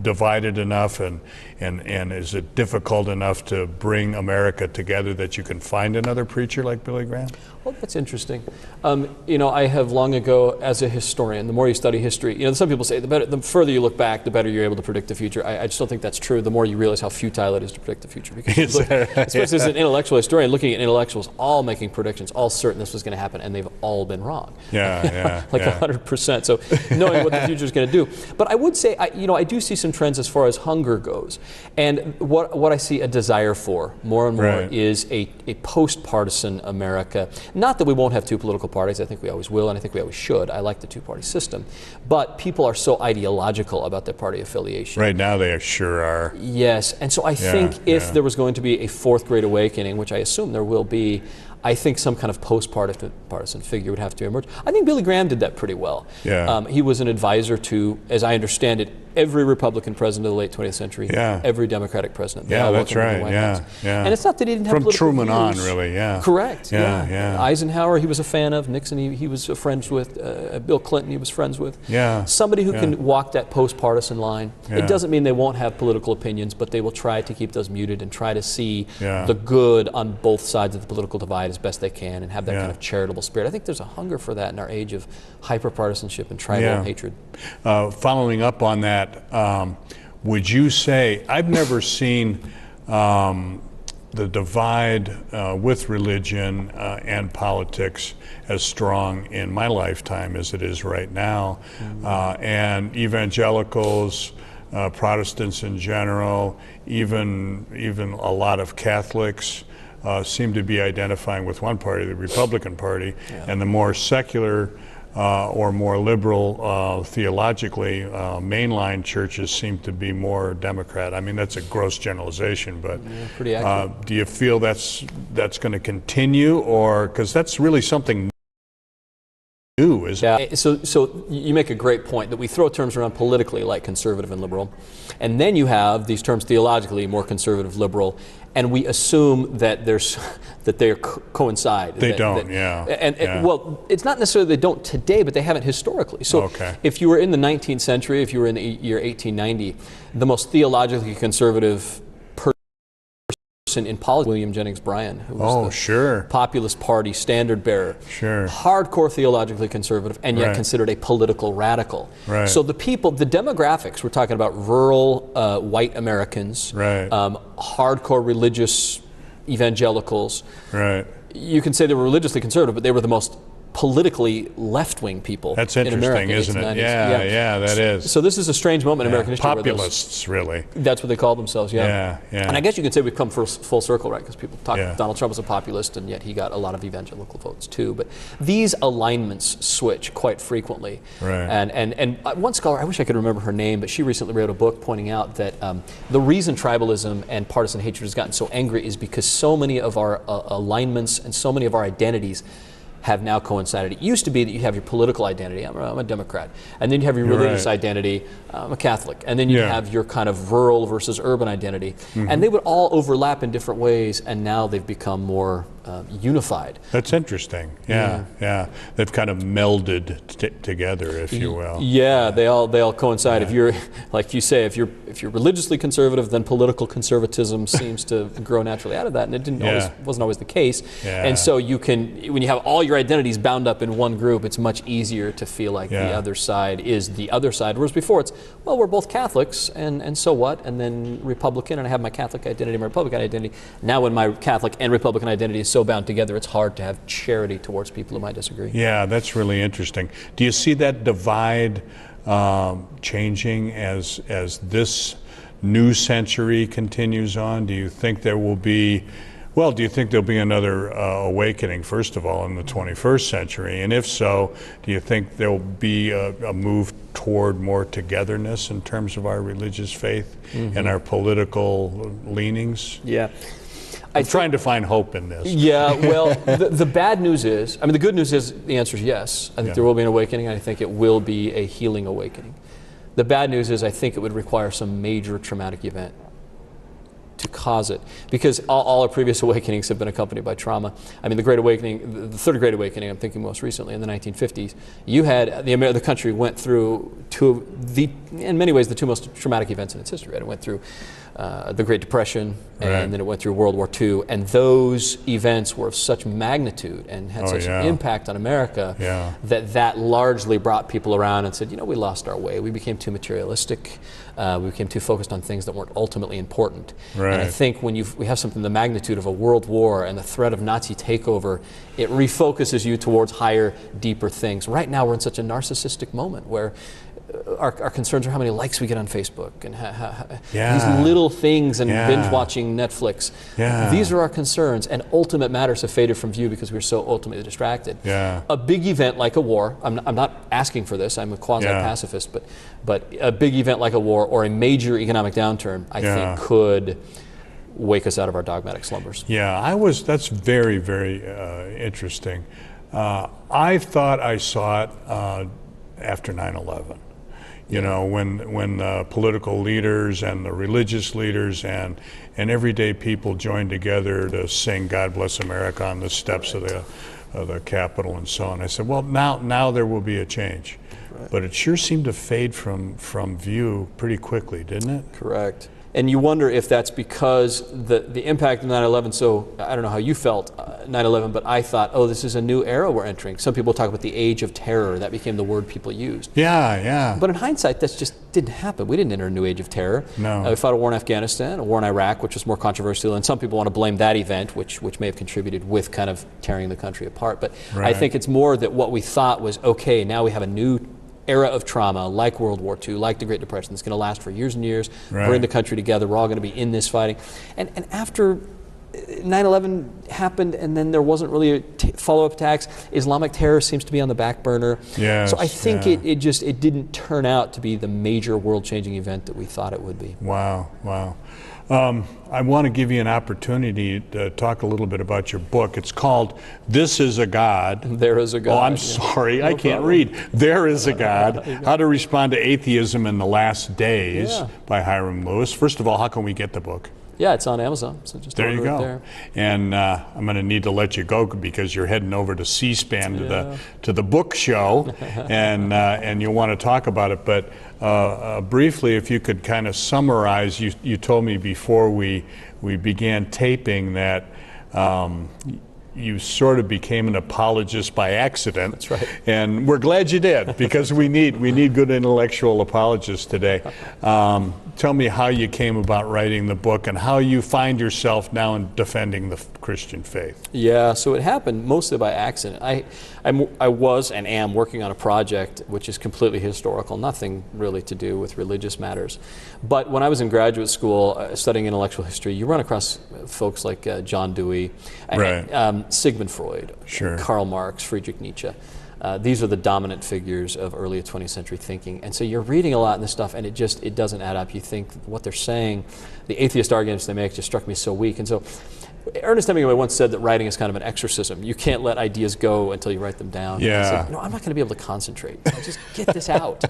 divided enough and is it difficult enough to bring America together that you can find another preacher like Billy Graham? Well, that's interesting. I have long ago, as a historian, the more you study history, some people say the further you look back, the better you're able to predict the future. I just don't think that's true. The more you realize how futile it is to predict the future, because especially as an intellectual historian, looking at intellectuals all making predictions, all certain this was going to happen, and they've all been wrong. Yeah, 100%. So knowing what the future is going to do. But I would say, I do see some trends as far as hunger goes, and what I see a desire for more and more is a post-partisan America. Not that we won't have two political parties. I think we always will, and I think we always should. I like the two-party system. But people are so ideological about their party affiliation. Right now they sure are. Yes, and so I think if there was going to be a fourth Great Awakening, which I assume there will be, I think some kind of post-partisan figure would have to emerge. I think Billy Graham did that pretty well. Yeah. He was an advisor to, as I understand it, every Republican president of the late 20th century, every Democratic president. They all that's welcomed him to the right. White House. And it's not that he didn't have From political Truman on, views. really, Correct. Yeah. Eisenhower, he was a fan of. Nixon, he was friends with. Bill Clinton, he was friends with. Somebody who can walk that post-partisan line. It doesn't mean they won't have political opinions, but they will try to keep those muted and try to see the good on both sides of the political divide as best they can and have that kind of charitable spirit. I think there's a hunger for that in our age of hyper-partisanship and tribal hatred. Following up on that, would you say, I've never seen the divide with religion and politics as strong in my lifetime as it is right now. And evangelicals, Protestants in general, even a lot of Catholics seem to be identifying with one party, the Republican Party, and the more secular or more liberal theologically mainline churches seem to be more Democrat. I mean, that's a gross generalization, but pretty accurate. do you feel that's going to continue, or because that's really something new, isn't it? So you make a great point that we throw terms around politically like conservative and liberal, and then you have these terms theologically, more conservative, liberal, and we assume that they coincide. They don't. Well, it's not necessarily they don't today, but they haven't historically. So if you were in the 19th century, if you were in the year 1890, the most theologically conservative person in politics, William Jennings Bryan, who was the Populist Party standard bearer, hardcore theologically conservative, and yet considered a political radical. So the demographics, we're talking about rural white Americans, hardcore religious evangelicals. You can say they were religiously conservative, but they were the most politically left-wing people That's in interesting, America. isn't it? Yeah, that is. So this is a strange moment in American history. Populists, really. That's what they call themselves, Yeah. And I guess you could say we've come full circle, right? Because people talk Donald Trump was a populist, and yet he got a lot of evangelical votes too. But these alignments switch quite frequently. And one scholar, I wish I could remember her name, but she recently wrote a book pointing out that the reason tribalism and partisan hatred has gotten so angry is because so many of our alignments and so many of our identities have now coincided. It used to be that you have your political identity, I'm a Democrat, and then you have your religious identity, I'm a Catholic, and then you have your kind of rural versus urban identity, and they would all overlap in different ways, and now they've become more unified. That's interesting. They've kind of melded together, if you will. They all coincide. If you're, like you say, if you're religiously conservative, then political conservatism seems to grow naturally out of that, and it wasn't always the case. And so you can, when you have all your identities bound up in one group, it's much easier to feel like the other side is the other side. Whereas before it's, well, we're both Catholics, and so what? And then Republican, and I have my Catholic identity, my Republican identity. Now when my Catholic and Republican identity is so bound together, it's hard to have charity towards people who might disagree. Yeah, that's really interesting. Do you see that divide changing as this new century continues on? Do you think there will be, do you think there'll be another awakening, first of all, in the 21st century? And if so, do you think there'll be a move toward more togetherness in terms of our religious faith and our political leanings? I'm trying to find hope in this. The bad news is, the good news is the answer is yes. I think there will be an awakening, and I think it will be a healing awakening. The bad news is I think it would require some major traumatic event to cause it, because all our previous awakenings have been accompanied by trauma. The Great Awakening, the Third Great Awakening, I'm thinking most recently in the 1950s, you had the country went through in many ways, the two most traumatic events in its history. It went through the Great Depression, and then it went through World War II, and those events were of such magnitude and had such an impact on America that largely brought people around and said, we lost our way. We became too materialistic. We became too focused on things that weren't ultimately important. And I think when we have something the magnitude of a world war and the threat of Nazi takeover, it refocuses you towards higher, deeper things. Right now we're in such a narcissistic moment where our concerns are how many likes we get on Facebook and these little things and binge watching Netflix. These are our concerns, and ultimate matters have faded from view because we're so ultimately distracted. A big event like a war, I'm not asking for this, I'm a quasi-pacifist, but a big event like a war or a major economic downturn, I think could wake us out of our dogmatic slumbers. That's very, very interesting. I thought I saw it after 9/11. You know, when the political leaders and the religious leaders and everyday people joined together to sing "God Bless America" on the steps of the Capitol and so on. I said, well, now there will be a change. Right. But it sure seemed to fade from view pretty quickly, didn't it? Correct. And you wonder if that's because the impact of 9/11, so I don't know how you felt 9/11, but I thought, oh, this is a new era we're entering. Some people talk about the age of terror. That became the word people used. Yeah. But in hindsight, that just didn't happen. We didn't enter a new age of terror. No. We fought a war in Afghanistan, a war in Iraq, which was more controversial, and some people want to blame that event, which may have contributed with kind of tearing the country apart. But right. I think it's more that what we thought was, okay, now we have a new era of trauma like World War II, like the Great Depression, that's going to last for years and years, right. bring the country together, we're all going to be in this fighting. And after 9/11 happened and then there wasn't really a follow-up attacks, Islamic terror seems to be on the back burner. Yes, so I think it didn't turn out to be the major world-changing event that we thought it would be. Wow. I want to give you an opportunity to talk a little bit about your book. It's called "This Is a God." There is a God. Oh, I'm sorry, no I can't problem. Read. There is a God. How to Respond to Atheism in the Last Days by Hyrum Lewis. First of all, how can we get the book? Yeah, it's on Amazon. So just there you go. There. And I'm going to need to let you go because you're heading over to C-SPAN to the book show, and you'll want to talk about it. But briefly, if you could kind of summarize, you told me before we began taping that you sort of became an apologist by accident. That's right. And we're glad you did, because we need good intellectual apologists today. Tell me how you came about writing the book and how you find yourself now in defending the Christian faith. Yeah, so it happened mostly by accident. I was and am working on a project which is completely historical, nothing really to do with religious matters. But when I was in graduate school studying intellectual history, you run across folks like John Dewey, right. Sigmund Freud, sure. Karl Marx, Friedrich Nietzsche. These are the dominant figures of early 20th century thinking. And so you're reading a lot in this stuff and it doesn't add up. You think what they're saying, the atheist arguments they make just struck me so weak. And so Ernest Hemingway once said that writing is kind of an exorcism. You can't let ideas go until you write them down. Yeah. And I said, I'm not going to be able to concentrate. Just get this out.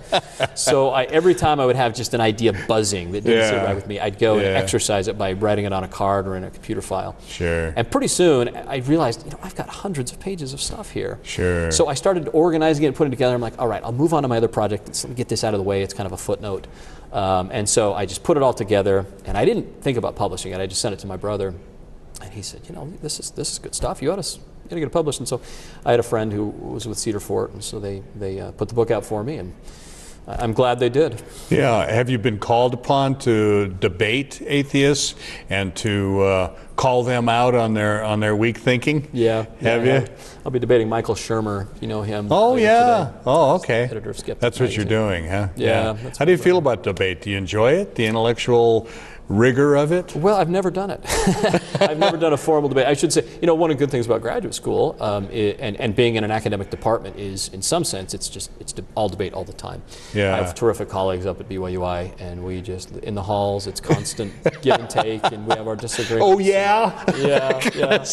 So every time I would have just an idea buzzing that didn't sit right with me, I'd go and exercise it by writing it on a card or in a computer file. Sure. And pretty soon I realized, I've got hundreds of pages of stuff here. Sure. So I started organizing it and putting it together. I'm like, all right, I'll move on to my other project. Let's get this out of the way. It's kind of a footnote. And so I just put it all together, and I didn't think about publishing it. I just sent it to my brother. And he said, this is good stuff. You ought to get it published. And so I had a friend who was with Cedar Fort, and so they put the book out for me, and I'm glad they did. Yeah. Have you been called upon to debate atheists and to call them out on their weak thinking? Yeah. Have you? I'll be debating Michael Shermer. You know him. Oh, yeah. Today. Oh, okay. Editor of Skeptic That's what magazine. you're doing, huh? Yeah. How do you feel about debate? Do you enjoy it? The intellectual rigor of it? Well, I've never done it. I've never done a formal debate. I should say, one of the good things about graduate school and being in an academic department is, in some sense, it's all debate all the time. Yeah. I have terrific colleagues up at BYUI, and we just, in the halls, it's constant give and take, and we have our disagreements. Oh, yeah? Yeah.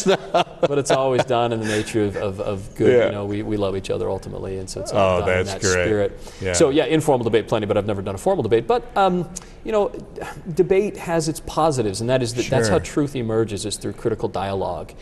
But it's always done in the nature of good, we love each other ultimately, and so it's all done in that spirit. Yeah. So yeah, informal debate plenty, but I've never done a formal debate. But debate has its positives, and that is that's how truth emerges, is through critical dialogue.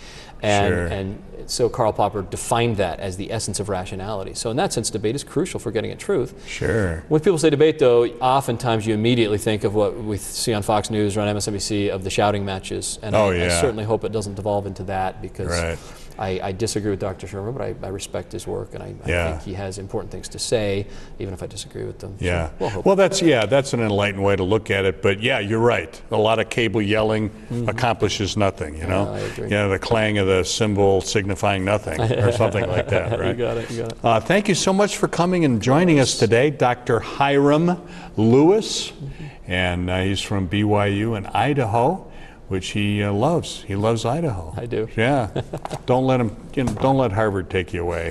And so Karl Popper defined that as the essence of rationality. So in that sense, debate is crucial for getting at truth. Sure. When people say debate, though, oftentimes you immediately think of what we see on Fox News or on MSNBC of the shouting matches. And I certainly hope it doesn't devolve into that, because I disagree with Dr. Shermer, but I respect his work, and I think he has important things to say, even if I disagree with them. Yeah. So well, that's an enlightened way to look at it. But yeah, you're right. A lot of cable yelling accomplishes nothing. I agree. The clang of the cymbal signifying nothing, or something like that. Right. You got it. Thank you so much for coming and joining us today, Dr. Hyrum Lewis, and he's from BYU in Idaho, which he loves. He loves Idaho. I do. Yeah. Don't let him. Don't let Harvard take you away.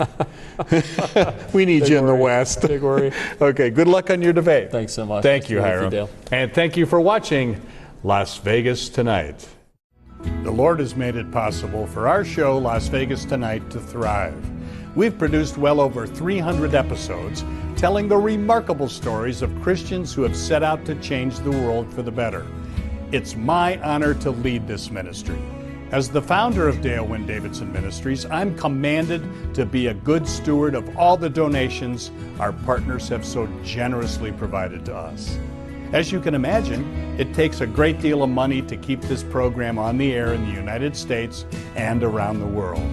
We need you in the West. Big worry. Okay. Good luck on your debate. Thanks so much. Thank you, Nice to Hyrum. meet you, Dale. And thank you for watching Las Vegas Tonight. The Lord has made it possible for our show, Las Vegas Tonight, to thrive. We've produced well over 300 episodes, telling the remarkable stories of Christians who have set out to change the world for the better. It's my honor to lead this ministry. As the founder of Dale Wynn Davidson Ministries, I'm commanded to be a good steward of all the donations our partners have so generously provided to us. As you can imagine, it takes a great deal of money to keep this program on the air in the United States and around the world.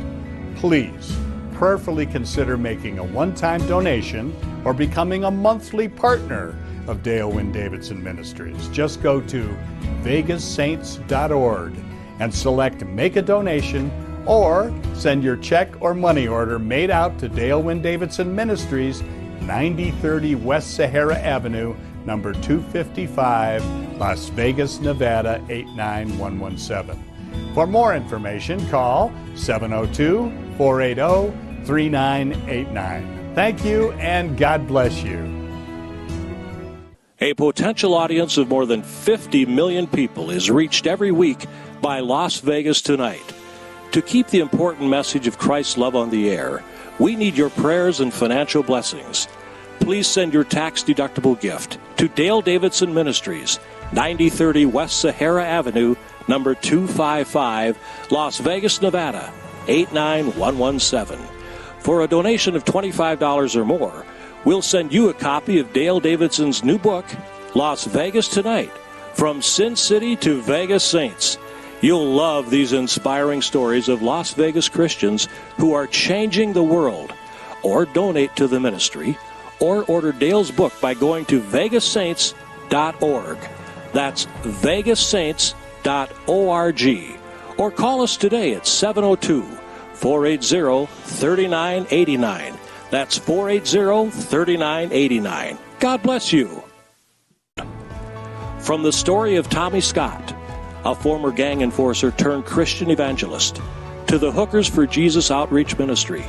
Please, prayerfully consider making a one-time donation or becoming a monthly partner of Dale Wynn Davidson Ministries. Just go to vegassaints.org and select Make a Donation, or send your check or money order made out to Dale Wynn Davidson Ministries, 9030 West Sahara Avenue, number 255, Las Vegas, Nevada 89117. For more information, call 702-480-3989. Thank you, and God bless you. A potential audience of more than 50 million people is reached every week by Las Vegas Tonight. To keep the important message of Christ's love on the air, we need your prayers and financial blessings. Please send your tax-deductible gift to Dale Davidson Ministries, 9030 West Sahara Avenue, number 255, Las Vegas, Nevada, 89117. For a donation of $25 or more, we'll send you a copy of Dale Davidson's new book, Las Vegas Tonight, From Sin City to Vegas Saints. You'll love these inspiring stories of Las Vegas Christians who are changing the world. Or donate to the ministry, or order Dale's book by going to vegassaints.org. That's vegassaints.org. Or call us today at 702-480-3989. That's 480-3989. God bless you. From the story of Tommy Scott, a former gang enforcer turned Christian evangelist, to the Hookers for Jesus Outreach Ministry,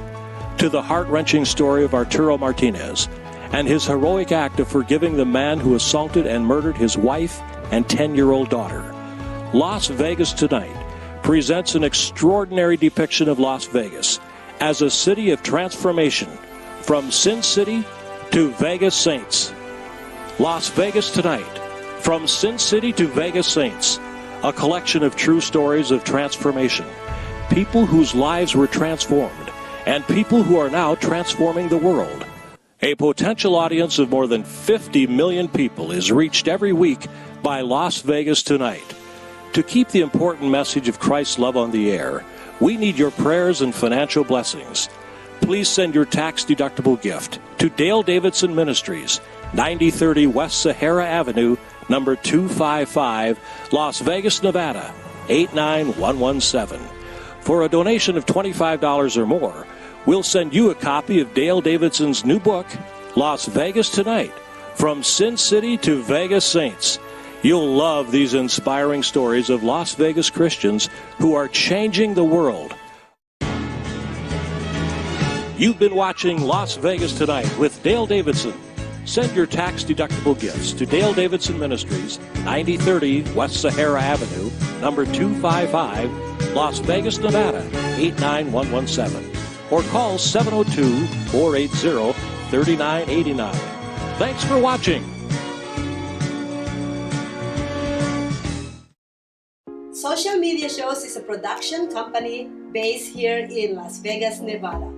to the heart-wrenching story of Arturo Martinez and his heroic act of forgiving the man who assaulted and murdered his wife and 10-year-old daughter. Las Vegas Tonight presents an extraordinary depiction of Las Vegas as a city of transformation, from Sin City to Vegas Saints. Las Vegas Tonight, From Sin City to Vegas Saints, a collection of true stories of transformation, people whose lives were transformed, and people who are now transforming the world. A potential audience of more than 50 million people is reached every week by Las Vegas Tonight. To keep the important message of Christ's love on the air, we need your prayers and financial blessings. Please send your tax-deductible gift to Dale Davidson Ministries, 9030 West Sahara Avenue, number 255, Las Vegas, Nevada, 89117. For a donation of $25 or more, we'll send you a copy of Dale Davidson's new book, Las Vegas Tonight, From Sin City to Vegas Saints. You'll love these inspiring stories of Las Vegas Christians who are changing the world. You've been watching Las Vegas Tonight with Dale Davidson. Send your tax-deductible gifts to Dale Davidson Ministries, 9030 West Sahara Avenue, number 255, Las Vegas, Nevada, 89117. Or call 702-480-3989. Thanks for watching. Social Media Shows is a production company based here in Las Vegas, Nevada.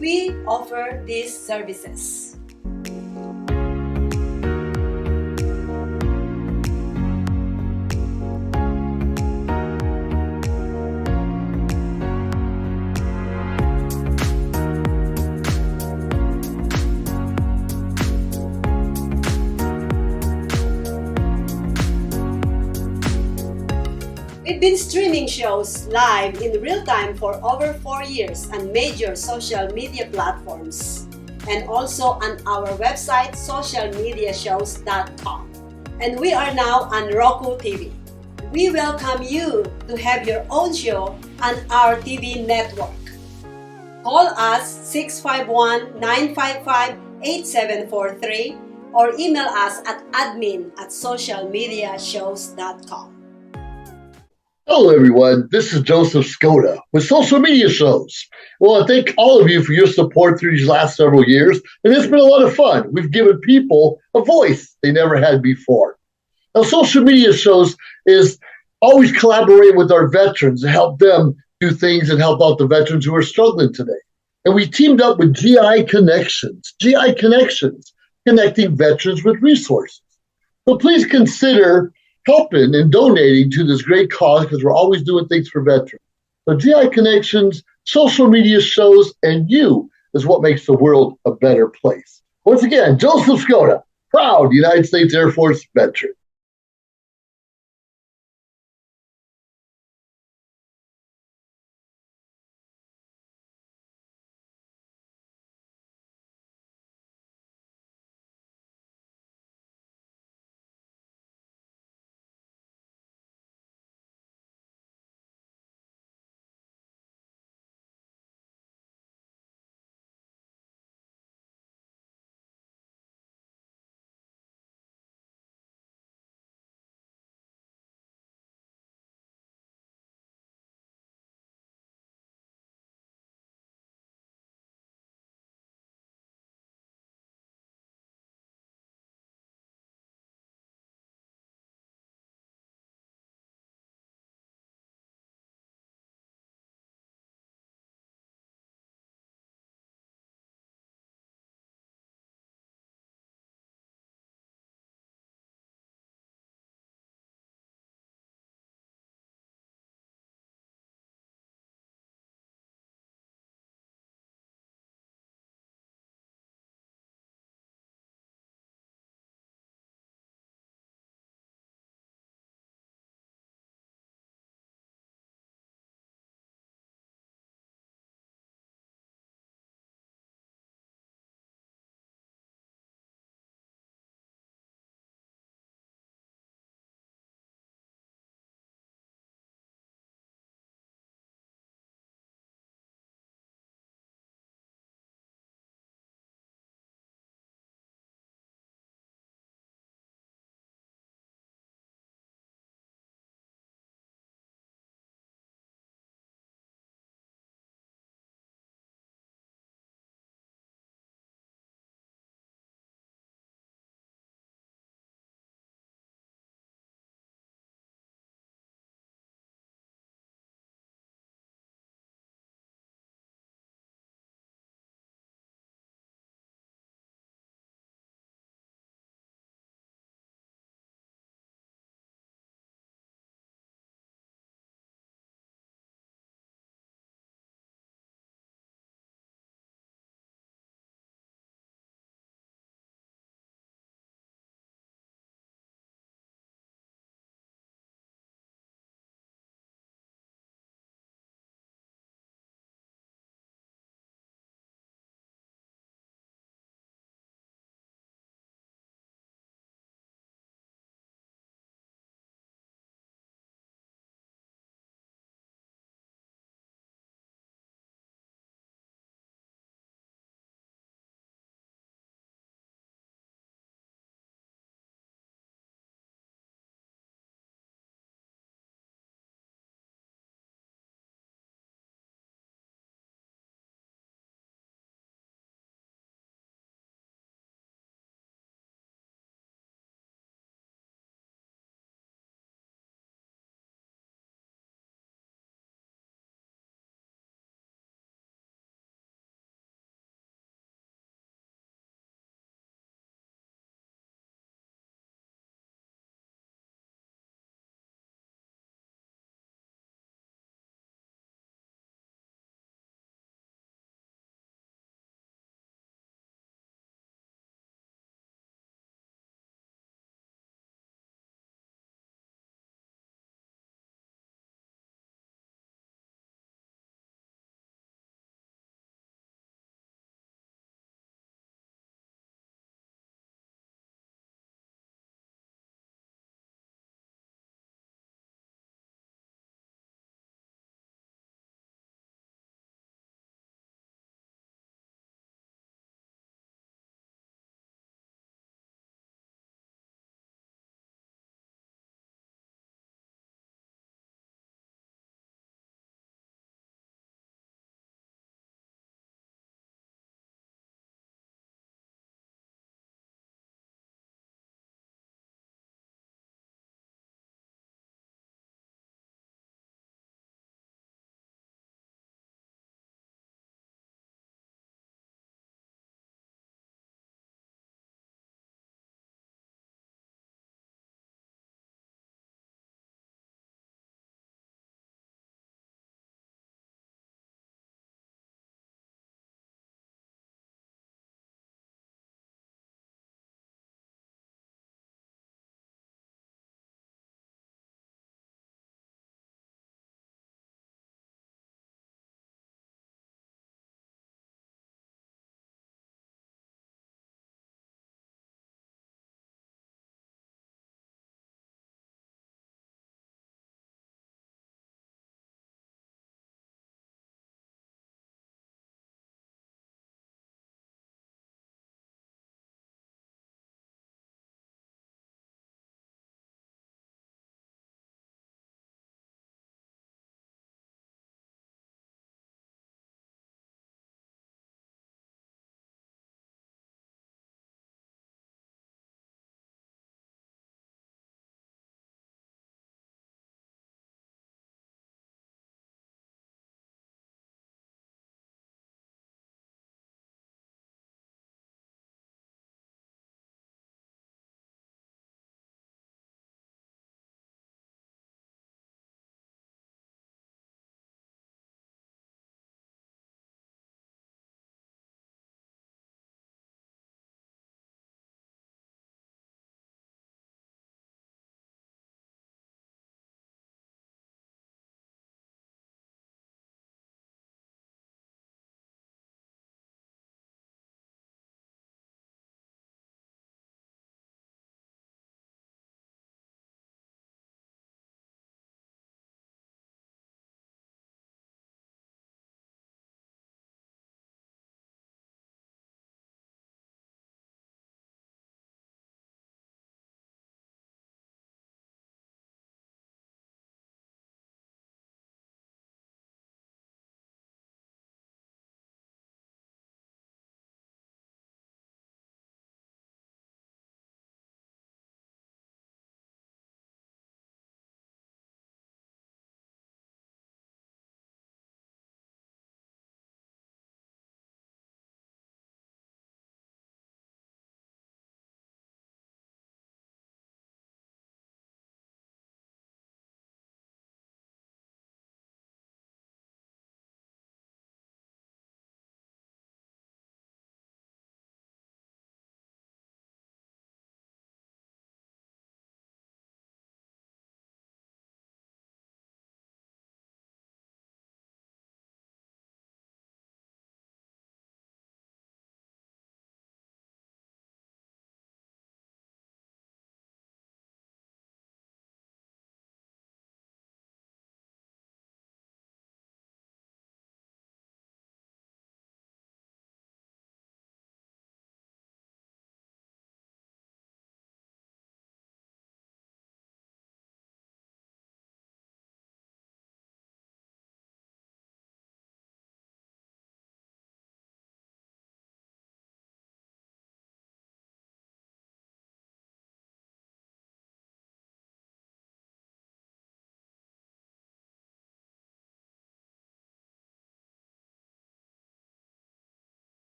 We offer these services. We've been streaming shows live in real time for over 4 years on major social media platforms and also on our website socialmediashows.com. And we are now on Roku TV. We welcome you to have your own show on our TV network. Call us 651-955-8743 or email us at admin@socialmediashows.com. Hello, everyone. This is Joseph Skoda with Social Media Shows. Well, I thank all of you for your support through these last several years, and it's been a lot of fun. We've given people a voice they never had before. Now, Social Media Shows is always collaborating with our veterans to help them do things and help out the veterans who are struggling today. And we teamed up with GI Connections, connecting veterans with resources. So please consider helping and donating to this great cause because we're always doing things for veterans. So GI Connections, Social Media Shows, and you is what makes the world a better place. Once again, Joseph Skoda, proud United States Air Force veteran.